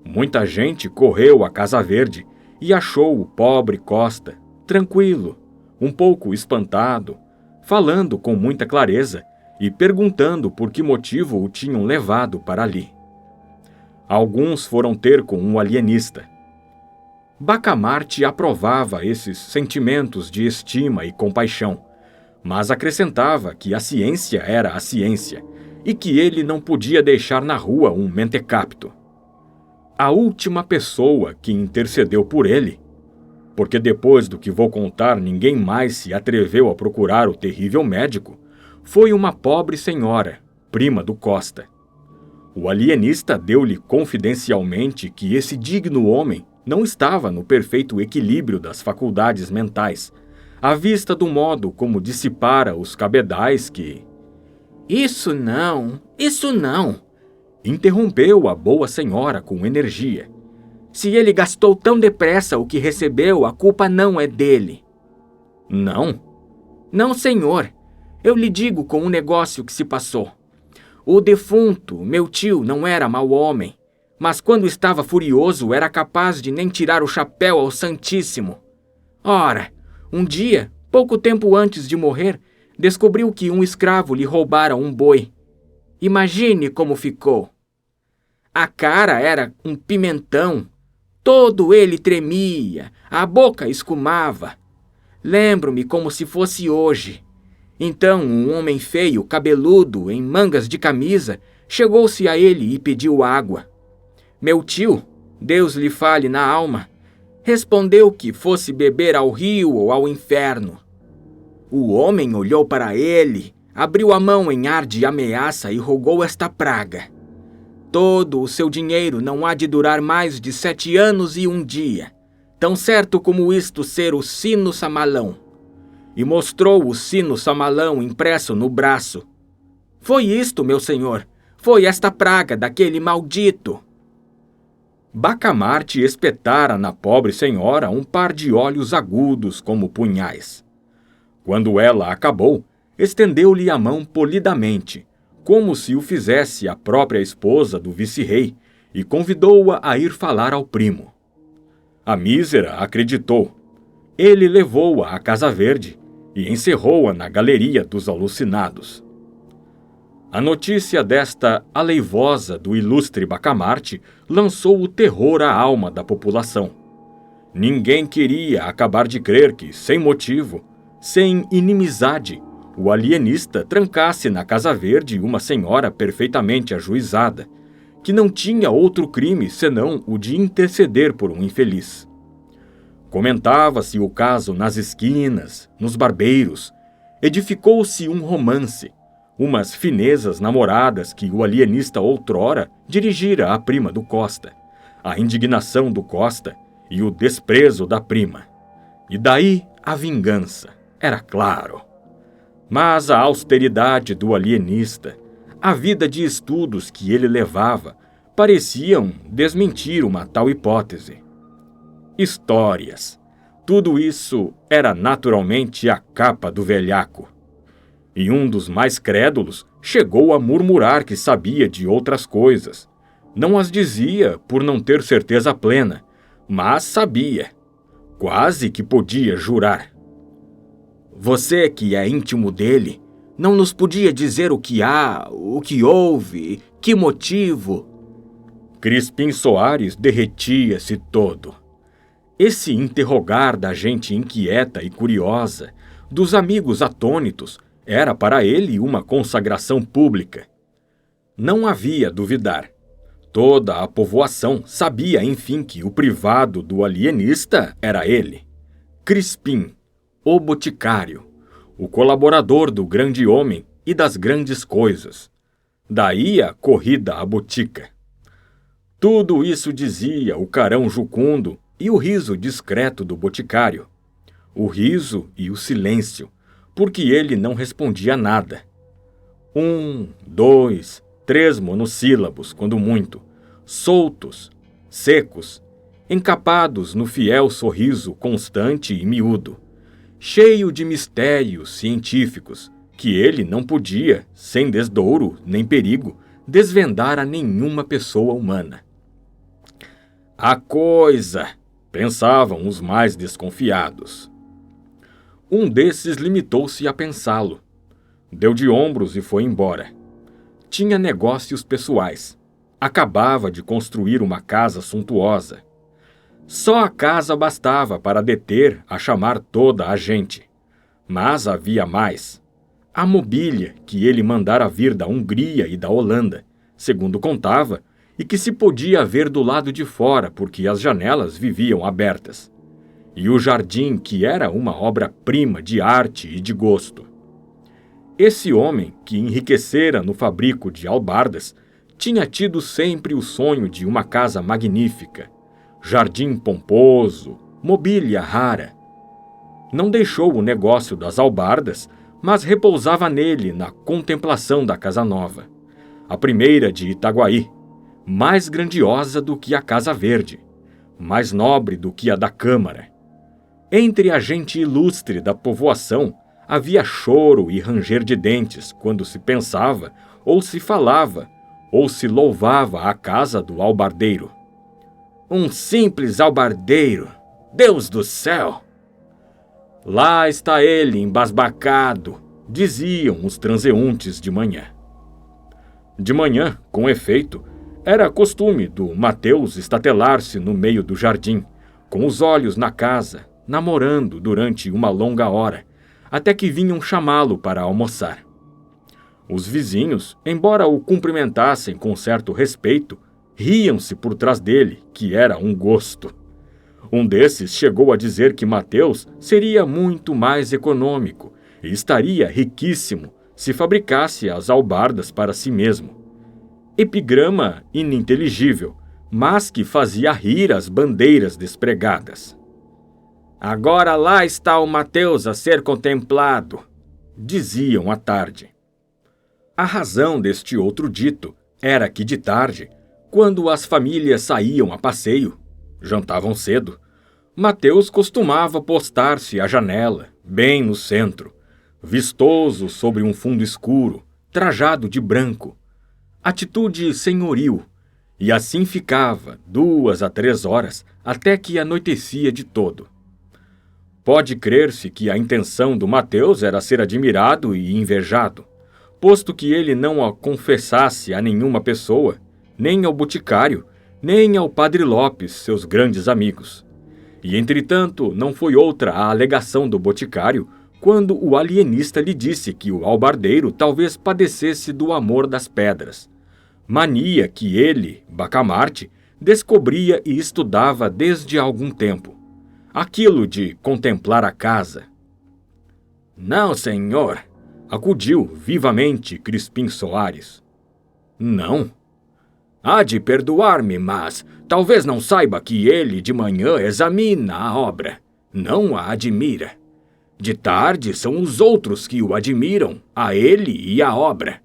Muita gente correu à Casa Verde e achou o pobre Costa tranquilo, um pouco espantado, falando com muita clareza e perguntando por que motivo o tinham levado para ali. Alguns foram ter com um alienista. Bacamarte aprovava esses sentimentos de estima e compaixão, mas acrescentava que a ciência era a ciência e que ele não podia deixar na rua um mentecapto. A última pessoa que intercedeu por ele, porque depois do que vou contar ninguém mais se atreveu a procurar o terrível médico, foi uma pobre senhora, prima do Costa. O alienista deu-lhe confidencialmente que esse digno homem não estava no perfeito equilíbrio das faculdades mentais, à vista do modo como dissipara os cabedais que... Isso não, interrompeu a boa senhora com energia. Se ele gastou tão depressa o que recebeu, a culpa não é dele. Não? Não, senhor. Eu lhe digo com um negócio que se passou. O defunto, meu tio, não era mau homem, mas quando estava furioso era capaz de nem tirar o chapéu ao Santíssimo. Ora, um dia, pouco tempo antes de morrer, descobriu que um escravo lhe roubara um boi. Imagine como ficou. A cara era um pimentão. Todo ele tremia, a boca escumava. Lembro-me como se fosse hoje. Então um homem feio, cabeludo, em mangas de camisa, chegou-se a ele e pediu água. Meu tio, Deus lhe fale na alma, respondeu que fosse beber ao rio ou ao inferno. O homem olhou para ele, abriu a mão em ar de ameaça e rogou esta praga. Todo o seu dinheiro não há de durar mais de 7 anos e 1 dia, tão certo como isto ser o sino samalão. E mostrou o sino samalão impresso no braço. Foi isto, meu senhor, foi esta praga daquele maldito. Bacamarte espetara na pobre senhora um par de olhos agudos como punhais. Quando ela acabou, estendeu-lhe a mão polidamente, como se o fizesse a própria esposa do vice-rei, e convidou-a a ir falar ao primo. A mísera acreditou. Ele levou-a à Casa Verde e encerrou-a na galeria dos alucinados. A notícia desta aleivosa do ilustre Bacamarte lançou o terror à alma da população. Ninguém queria acabar de crer que, sem motivo, sem inimizade, o alienista trancasse na Casa Verde uma senhora perfeitamente ajuizada, que não tinha outro crime senão o de interceder por um infeliz. Comentava-se o caso nas esquinas, nos barbeiros, edificou-se um romance, umas finezas namoradas que o alienista outrora dirigira à prima do Costa, a indignação do Costa e o desprezo da prima. E daí a vingança, era claro. Mas a austeridade do alienista, a vida de estudos que ele levava, pareciam desmentir uma tal hipótese. Histórias. Tudo isso era naturalmente a capa do velhaco. E um dos mais crédulos chegou a murmurar que sabia de outras coisas. Não as dizia por não ter certeza plena, mas sabia. Quase que podia jurar. Você, que é íntimo dele, não nos podia dizer o que há, o que houve, que motivo? Crispim Soares derretia-se todo. Esse interrogar da gente inquieta e curiosa, dos amigos atônitos, era para ele uma consagração pública. Não havia duvidar. Toda a povoação sabia, enfim, que o privado do alienista era ele. Crispim, o boticário, o colaborador do grande homem e das grandes coisas. Daí a corrida à botica. Tudo isso dizia o carão jucundo e o riso discreto do boticário. O riso e o silêncio, porque ele não respondia nada. 1, 2, 3 monossílabos, quando muito, soltos, secos, encapados no fiel sorriso constante e miúdo, cheio de mistérios científicos, que ele não podia, sem desdouro nem perigo, desvendar a nenhuma pessoa humana. A coisa, pensavam os mais desconfiados. Um desses limitou-se a pensá-lo. Deu de ombros e foi embora. Tinha negócios pessoais. Acabava de construir uma casa suntuosa. Só a casa bastava para deter a chamar toda a gente. Mas havia mais. A mobília que ele mandara vir da Hungria e da Holanda, segundo contava, e que se podia ver do lado de fora porque as janelas viviam abertas. E o jardim, que era uma obra-prima de arte e de gosto. Esse homem, que enriquecera no fabrico de albardas, tinha tido sempre o sonho de uma casa magnífica, jardim pomposo, mobília rara. Não deixou o negócio das albardas, mas repousava nele na contemplação da casa nova, a primeira de Itaguaí, mais grandiosa do que a Casa Verde, mais nobre do que a da Câmara. Entre a gente ilustre da povoação havia choro e ranger de dentes quando se pensava, ou se falava, ou se louvava a casa do albardeiro. Um simples albardeiro, Deus do céu! Lá está ele embasbacado, diziam os transeuntes de manhã. De manhã, com efeito, era costume do Mateus estatelar-se no meio do jardim, com os olhos na casa, namorando durante uma longa hora, até que vinham chamá-lo para almoçar. Os vizinhos, embora o cumprimentassem com certo respeito, riam-se por trás dele, que era um gosto. Um desses chegou a dizer que Mateus seria muito mais econômico e estaria riquíssimo se fabricasse as albardas para si mesmo. Epigrama ininteligível, mas que fazia rir as bandeiras despregadas. Agora lá está o Mateus a ser contemplado, diziam à tarde. A razão deste outro dito era que de tarde, quando as famílias saíam a passeio, jantavam cedo, Mateus costumava postar-se à janela, bem no centro, vistoso sobre um fundo escuro, trajado de branco, atitude senhoril, e assim ficava 2 a 3 horas até que anoitecia de todo. Pode crer-se que a intenção do Mateus era ser admirado e invejado, posto que ele não a confessasse a nenhuma pessoa, nem ao boticário, nem ao padre Lopes, seus grandes amigos. E, entretanto, não foi outra a alegação do boticário quando o alienista lhe disse que o albardeiro talvez padecesse do amor das pedras, mania que ele, Bacamarte, descobria e estudava desde algum tempo. Aquilo de contemplar a casa. Não, senhor, acudiu vivamente Crispim Soares. Não. Há de perdoar-me, mas talvez não saiba que ele de manhã examina a obra, não a admira. De tarde são os outros que o admiram, a ele e a obra.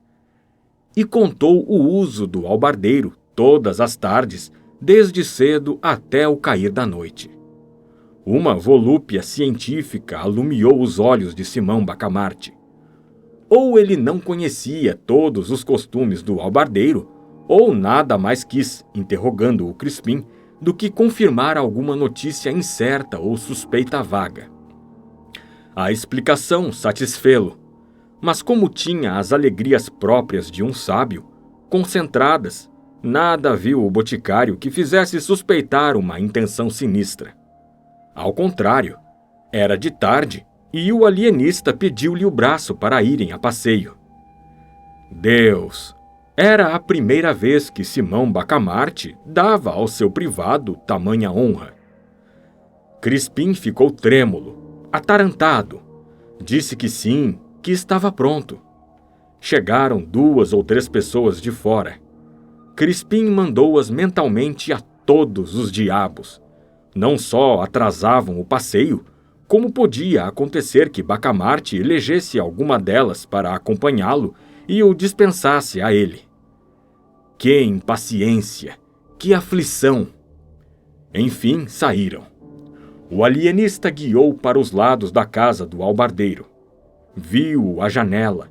E contou o uso do albardeiro todas as tardes, desde cedo até o cair da noite. Uma volúpia científica alumiou os olhos de Simão Bacamarte. Ou ele não conhecia todos os costumes do albardeiro, ou nada mais quis, interrogando o Crispim, do que confirmar alguma notícia incerta ou suspeita vaga. A explicação satisfê-lo, mas como tinha as alegrias próprias de um sábio, concentradas, nada viu o boticário que fizesse suspeitar uma intenção sinistra. Ao contrário, era de tarde e o alienista pediu-lhe o braço para irem a passeio. Deus! Era a primeira vez que Simão Bacamarte dava ao seu privado tamanha honra. Crispim ficou trêmulo, atarantado. Disse que sim, que estava pronto. Chegaram 2 ou 3 pessoas de fora. Crispim mandou-as mentalmente a todos os diabos. Não só atrasavam o passeio, como podia acontecer que Bacamarte elegesse alguma delas para acompanhá-lo e o dispensasse a ele. Que impaciência! Que aflição! Enfim, saíram. O alienista guiou para os lados da casa do albardeiro. Viu-o à janela.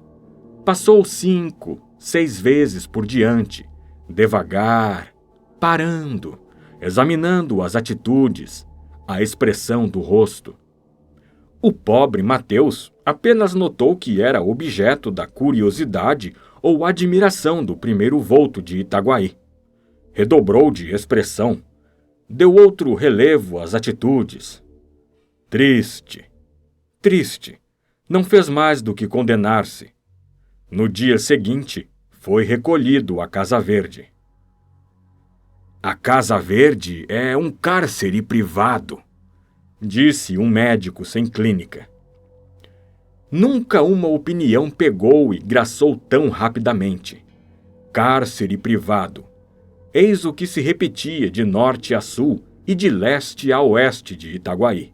Passou 5, 6 vezes por diante, devagar, parando, examinando as atitudes, a expressão do rosto. O pobre Mateus apenas notou que era objeto da curiosidade ou admiração do primeiro vulto de Itaguaí. Redobrou de expressão, deu outro relevo às atitudes. Triste, triste, não fez mais do que condenar-se. No dia seguinte, foi recolhido à Casa Verde. A Casa Verde é um cárcere privado, disse um médico sem clínica. Nunca uma opinião pegou e graçou tão rapidamente. Cárcere privado. Eis o que se repetia de norte a sul e de leste a oeste de Itaguaí.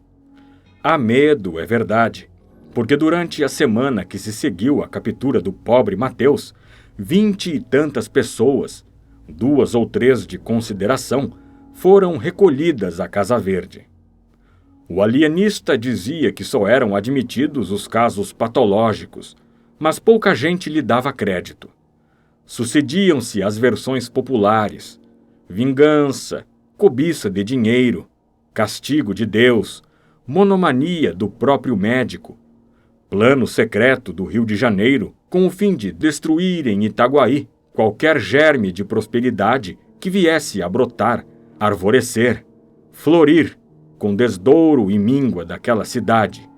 Há medo, é verdade, porque durante a semana que se seguiu à captura do pobre Mateus, 20 e tantas pessoas, 2 ou 3 de consideração, foram recolhidas à Casa Verde. O alienista dizia que só eram admitidos os casos patológicos, mas pouca gente lhe dava crédito. Sucediam-se as versões populares: vingança, cobiça de dinheiro, castigo de Deus, monomania do próprio médico, plano secreto do Rio de Janeiro com o fim de destruir em Itaguaí qualquer germe de prosperidade que viesse a brotar, arvorecer, florir, com desdouro e míngua daquela cidade.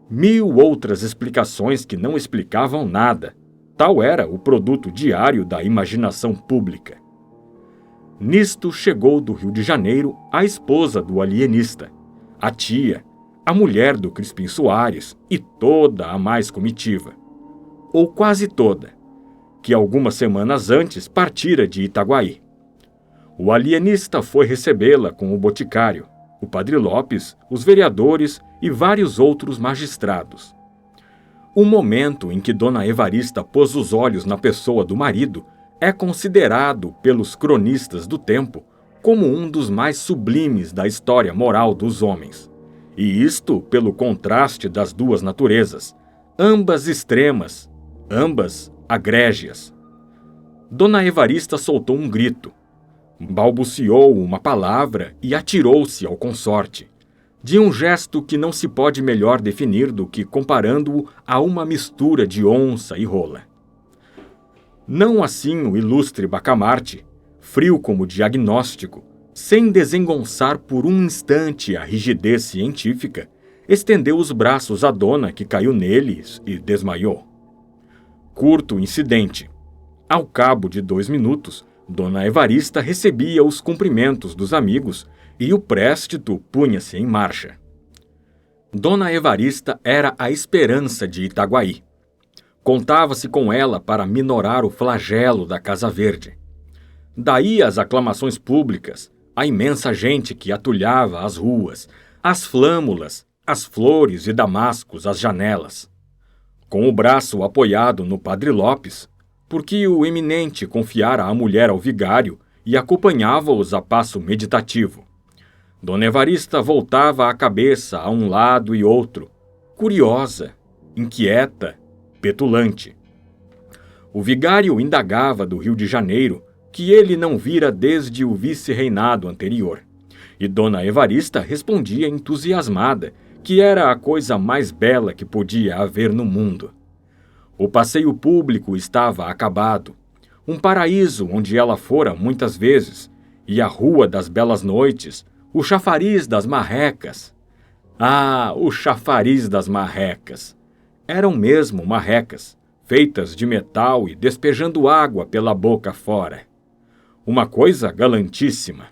1000 outras explicações que não explicavam nada. Tal era o produto diário da imaginação pública. Nisto chegou do Rio de Janeiro a esposa do alienista, a tia, a mulher do Crispim Soares e toda a mais comitiva, ou quase toda, que algumas semanas antes partira de Itaguaí. O alienista foi recebê-la com o boticário, o padre Lopes, os vereadores e vários outros magistrados. O momento em que Dona Evarista pôs os olhos na pessoa do marido é considerado pelos cronistas do tempo como um dos mais sublimes da história moral dos homens. E isto pelo contraste das duas naturezas, ambas extremas, ambas agrégias. Dona Evarista soltou um grito, balbuciou uma palavra e atirou-se ao consorte, de um gesto que não se pode melhor definir do que comparando-o a uma mistura de onça e rola. Não assim o ilustre Bacamarte, frio como diagnóstico, sem desengonçar por um instante a rigidez científica, estendeu os braços à dona que caiu neles e desmaiou. Curto incidente. Ao cabo de 2 minutos, Dona Evarista recebia os cumprimentos dos amigos e o préstito punha-se em marcha. Dona Evarista era a esperança de Itaguaí. Contava-se com ela para minorar o flagelo da Casa Verde. Daí as aclamações públicas, a imensa gente que atulhava as ruas, as flâmulas, as flores e damascos às janelas. Com o braço apoiado no padre Lopes, porque o eminente confiara a mulher ao vigário e acompanhava-os a passo meditativo. Dona Evarista voltava a cabeça a um lado e outro, curiosa, inquieta, petulante. O vigário indagava do Rio de Janeiro, que ele não vira desde o vice-reinado anterior, e Dona Evarista respondia entusiasmada que era a coisa mais bela que podia haver no mundo. O passeio público estava acabado, um paraíso onde ela fora muitas vezes, e a Rua das Belas Noites, o chafariz das marrecas, Ah, o chafariz das marrecas! Eram mesmo marrecas, feitas de metal e despejando água pela boca fora. Uma coisa galantíssima.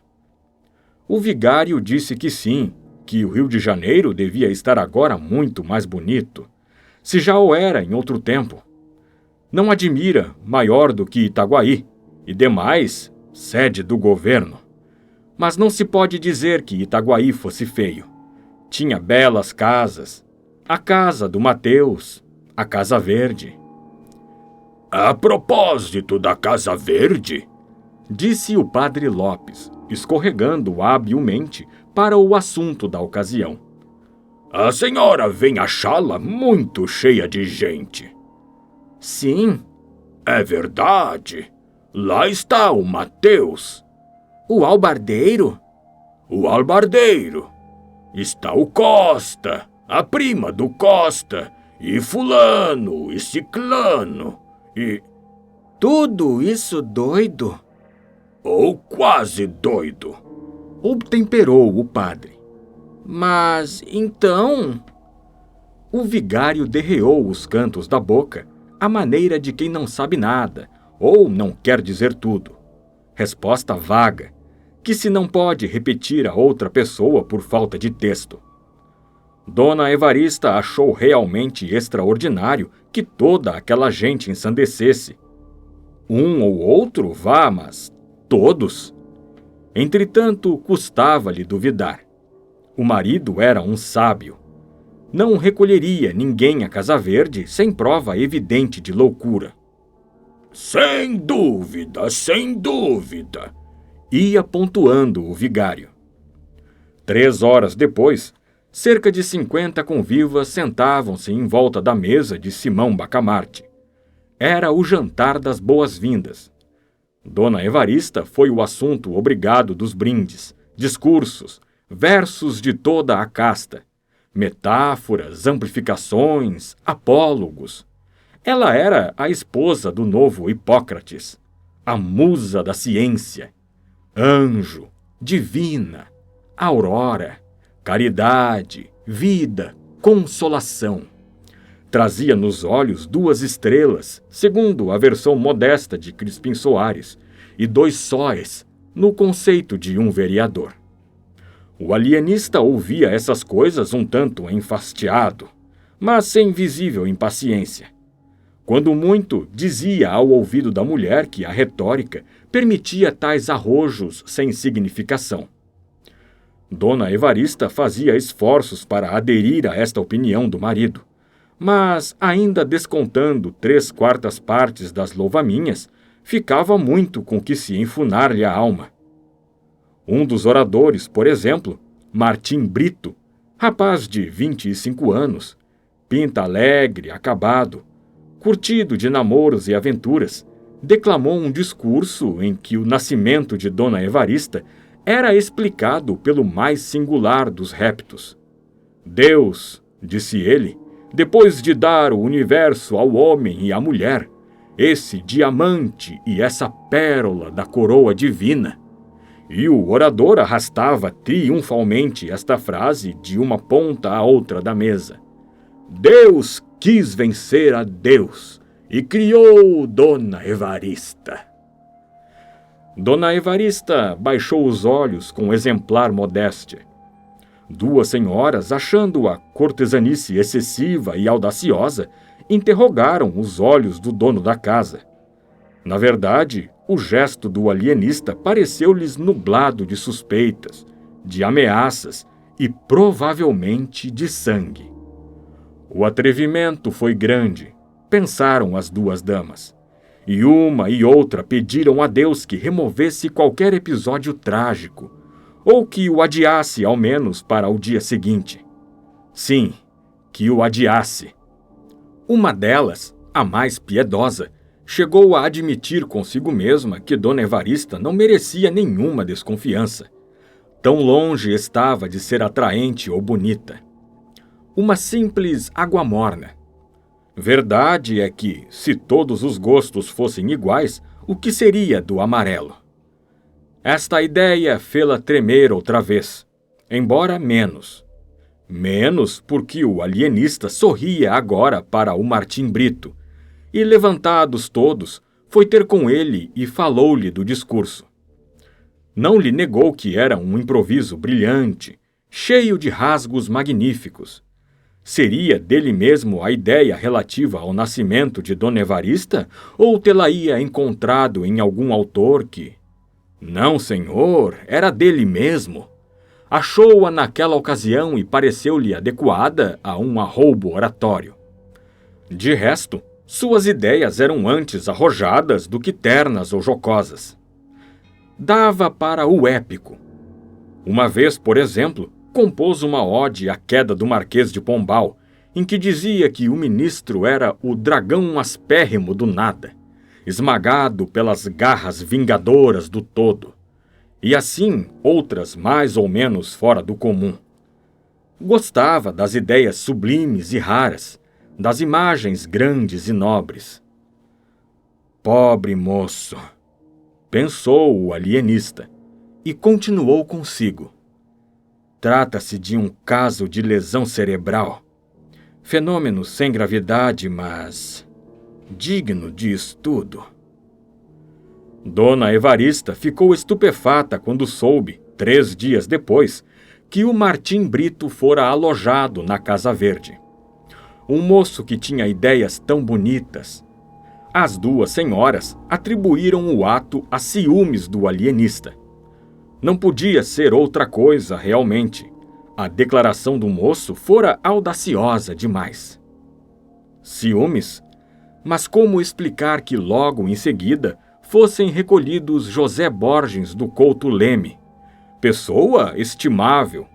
O vigário disse que sim, que o Rio de Janeiro devia estar agora muito mais bonito, se já o era em outro tempo. Não admira maior do que Itaguaí, e demais, sede do governo. Mas não se pode dizer que Itaguaí fosse feio. Tinha belas casas, a casa do Mateus, a Casa Verde. A propósito da Casa Verde, disse o padre Lopes, escorregando habilmente para o assunto da ocasião. A senhora vem achá-la muito cheia de gente. Sim. É verdade. Lá está o Mateus. O albardeiro? O albardeiro. Está o Costa, a prima do Costa, e fulano, e ciclano, e... Tudo isso doido? Ou quase doido. Obtemperou o padre. Mas, então... O vigário derreou os cantos da boca, à maneira de quem não sabe nada, ou não quer dizer tudo. Resposta vaga, que se não pode repetir a outra pessoa por falta de texto. Dona Evarista achou realmente extraordinário que toda aquela gente ensandecesse. Um ou outro, vá, mas todos. Entretanto, custava-lhe duvidar. O marido era um sábio. Não recolheria ninguém à Casa Verde sem prova evidente de loucura. Sem dúvida, sem dúvida, ia pontuando o vigário. 3 horas depois, cerca de 50 convivas sentavam-se em volta da mesa de Simão Bacamarte. Era o jantar das boas-vindas. Dona Evarista foi o assunto obrigado dos brindes, discursos, versos de toda a casta, metáforas, amplificações, apólogos. Ela era a esposa do novo Hipócrates, a musa da ciência, anjo, divina, aurora, caridade, vida, consolação. Trazia nos olhos 2 estrelas, segundo a versão modesta de Crispim Soares, e 2 sóis, no conceito de um vereador. O alienista ouvia essas coisas um tanto enfastiado, mas sem visível impaciência. Quando muito, dizia ao ouvido da mulher que a retórica permitia tais arrojos sem significação. Dona Evarista fazia esforços para aderir a esta opinião do marido, mas, ainda descontando 3/4 partes das louvaminhas, ficava muito com que se enfunar-lhe a alma. Um dos oradores, por exemplo, Martim Brito, rapaz de 25 anos, pinta alegre, acabado, curtido de namoros e aventuras, declamou um discurso em que o nascimento de Dona Evarista era explicado pelo mais singular dos reptos. Deus, disse ele, depois de dar o universo ao homem e à mulher, esse diamante e essa pérola da coroa divina. E o orador arrastava triunfalmente esta frase de uma ponta à outra da mesa. Deus quis vencer a Deus e criou Dona Evarista. Dona Evarista baixou os olhos com exemplar modéstia. 2 senhoras, achando-a cortesanice excessiva e audaciosa, interrogaram os olhos do dono da casa. Na verdade, o gesto do alienista pareceu-lhes nublado de suspeitas, de ameaças e provavelmente de sangue. O atrevimento foi grande, pensaram as 2 damas, e uma e outra pediram a Deus que removesse qualquer episódio trágico, ou que o adiasse ao menos para o dia seguinte. Sim, que o adiasse. Uma delas, a mais piedosa, chegou a admitir consigo mesma que Dona Evarista não merecia nenhuma desconfiança. Tão longe estava de ser atraente ou bonita. Uma simples água morna. Verdade é que, se todos os gostos fossem iguais, o que seria do amarelo? Esta ideia fê-la tremer outra vez, embora menos. Menos porque o alienista sorria agora para o Martim Brito, e, levantados todos, foi ter com ele e falou-lhe do discurso. Não lhe negou que era um improviso brilhante, cheio de rasgos magníficos. Seria dele mesmo a ideia relativa ao nascimento de Dona Evarista, ou tê-la-ia encontrado em algum autor que... Não, senhor, era dele mesmo. Achou-a naquela ocasião e pareceu-lhe adequada a um arroubo oratório. De resto, suas ideias eram antes arrojadas do que ternas ou jocosas. Dava para o épico. Uma vez, por exemplo, compôs uma ode à queda do Marquês de Pombal, em que dizia que o ministro era o dragão aspérrimo do nada, esmagado pelas garras vingadoras do todo, e assim outras mais ou menos fora do comum. Gostava das ideias sublimes e raras, das imagens grandes e nobres. Pobre moço, pensou o alienista, e continuou consigo. Trata-se de um caso de lesão cerebral. Fenômeno sem gravidade, mas digno de estudo. Dona Evarista ficou estupefata quando soube, 3 dias depois, que o Martim Brito fora alojado na Casa Verde. Um moço que tinha ideias tão bonitas. As 2 senhoras atribuíram o ato a ciúmes do alienista. Não podia ser outra coisa realmente. A declaração do moço fora audaciosa demais. Ciúmes? Mas como explicar que logo em seguida fossem recolhidos José Borges do Couto Leme, pessoa estimável,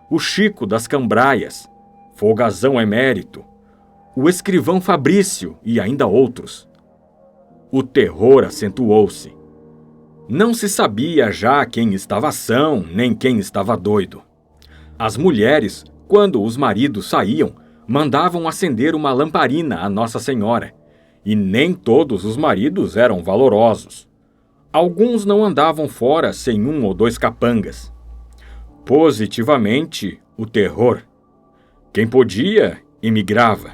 o Chico das Cambraias, folgazão emérito, o escrivão Fabrício e ainda outros? O terror acentuou-se. Não se sabia já quem estava são, nem quem estava doido. As mulheres, quando os maridos saíam, mandavam acender uma lamparina a Nossa Senhora, e nem todos os maridos eram valorosos. Alguns não andavam fora sem 1 ou 2 capangas. Positivamente, o terror. Quem podia, emigrava.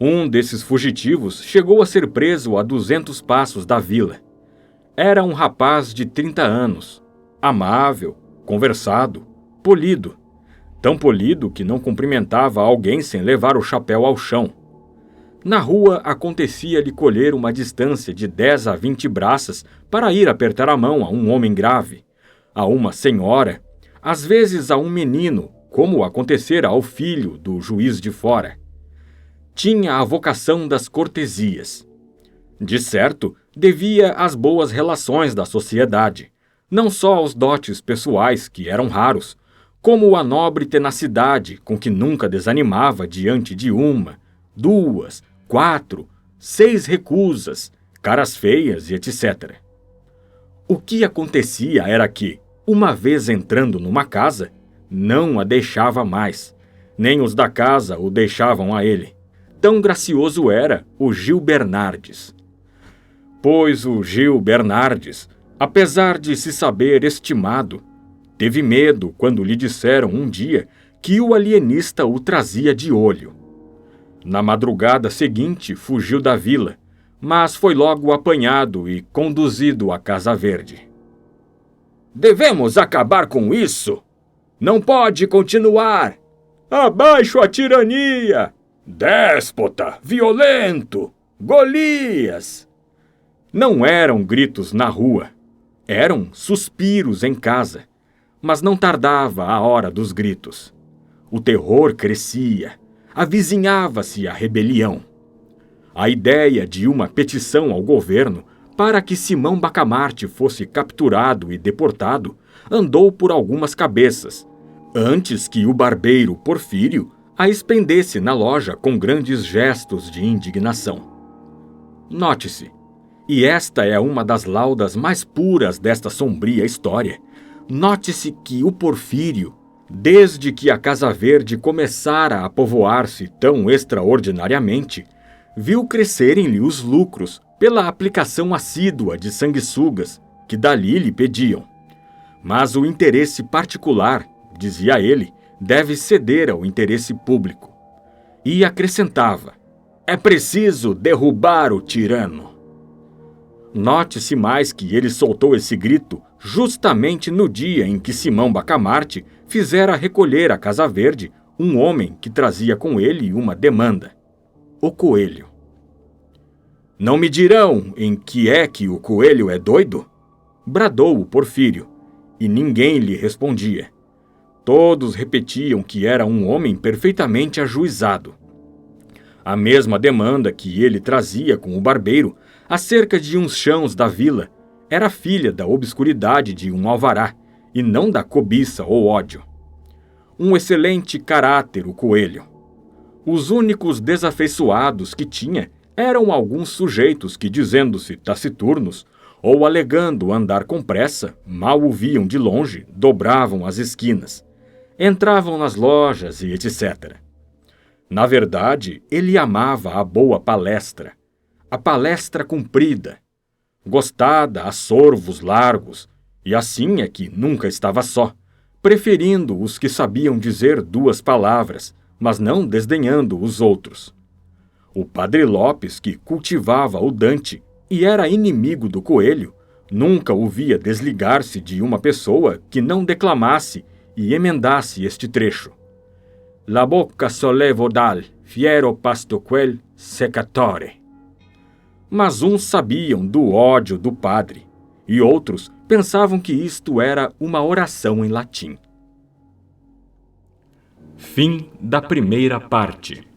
Um desses fugitivos chegou a ser preso a 200 passos da vila. Era um rapaz de 30 anos, amável, conversado, polido. Tão polido que não cumprimentava alguém sem levar o chapéu ao chão. Na rua acontecia-lhe colher uma distância de 10 a 20 braças para ir apertar a mão a um homem grave, a uma senhora, às vezes a um menino, como acontecera ao filho do juiz de fora. Tinha a vocação das cortesias. De certo, devia às boas relações da sociedade, não só aos dotes pessoais, que eram raros, como a nobre tenacidade com que nunca desanimava diante de 1, 2, 4, 6 recusas, caras feias e etc. O que acontecia era que, uma vez entrando numa casa, não a deixava mais, nem os da casa o deixavam a ele. Tão gracioso era o Gil Bernardes. Pois o Gil Bernardes, apesar de se saber estimado, teve medo quando lhe disseram um dia que o alienista o trazia de olho. Na madrugada seguinte fugiu da vila, mas foi logo apanhado e conduzido à Casa Verde. Devemos acabar com isso! Não pode continuar! Abaixo a tirania! Déspota! Violento! Golias! Não eram gritos na rua, eram suspiros em casa, mas não tardava a hora dos gritos. O terror crescia, avizinhava-se a rebelião. A ideia de uma petição ao governo para que Simão Bacamarte fosse capturado e deportado andou por algumas cabeças, antes que o barbeiro Porfírio a expendesse na loja com grandes gestos de indignação. Note-se, e esta é uma das laudas mais puras desta sombria história, note-se que o Porfírio, desde que a Casa Verde começara a povoar-se tão extraordinariamente, viu crescerem-lhe os lucros pela aplicação assídua de sanguessugas que dali lhe pediam. Mas o interesse particular, dizia ele, deve ceder ao interesse público. E acrescentava: é preciso derrubar o tirano. Note-se mais que ele soltou esse grito justamente no dia em que Simão Bacamarte fizera recolher à Casa Verde um homem que trazia com ele uma demanda: o coelho. Não me dirão em que é que o coelho é doido? Bradou o Porfírio, e ninguém lhe respondia. Todos repetiam que era um homem perfeitamente ajuizado. A mesma demanda que ele trazia com o barbeiro acerca de uns chãos da vila era filha da obscuridade de um alvará e não da cobiça ou ódio. Um excelente caráter o coelho. Os únicos desafeiçoados que tinha eram alguns sujeitos que, dizendo-se taciturnos ou alegando andar com pressa, mal o viam de longe, dobravam as esquinas, entravam nas lojas e etc. Na verdade, ele amava a boa palestra, a palestra comprida, gostada a sorvos largos, e assim é que nunca estava só, preferindo os que sabiam dizer duas palavras, mas não desdenhando os outros. O padre Lopes, que cultivava o Dante e era inimigo do coelho, nunca o via desligar-se de uma pessoa que não declamasse e emendasse este trecho: La bocca sollevo dal fiero pastoquel secatore. Mas uns sabiam do ódio do padre, e outros pensavam que isto era uma oração em latim. Fim da primeira parte.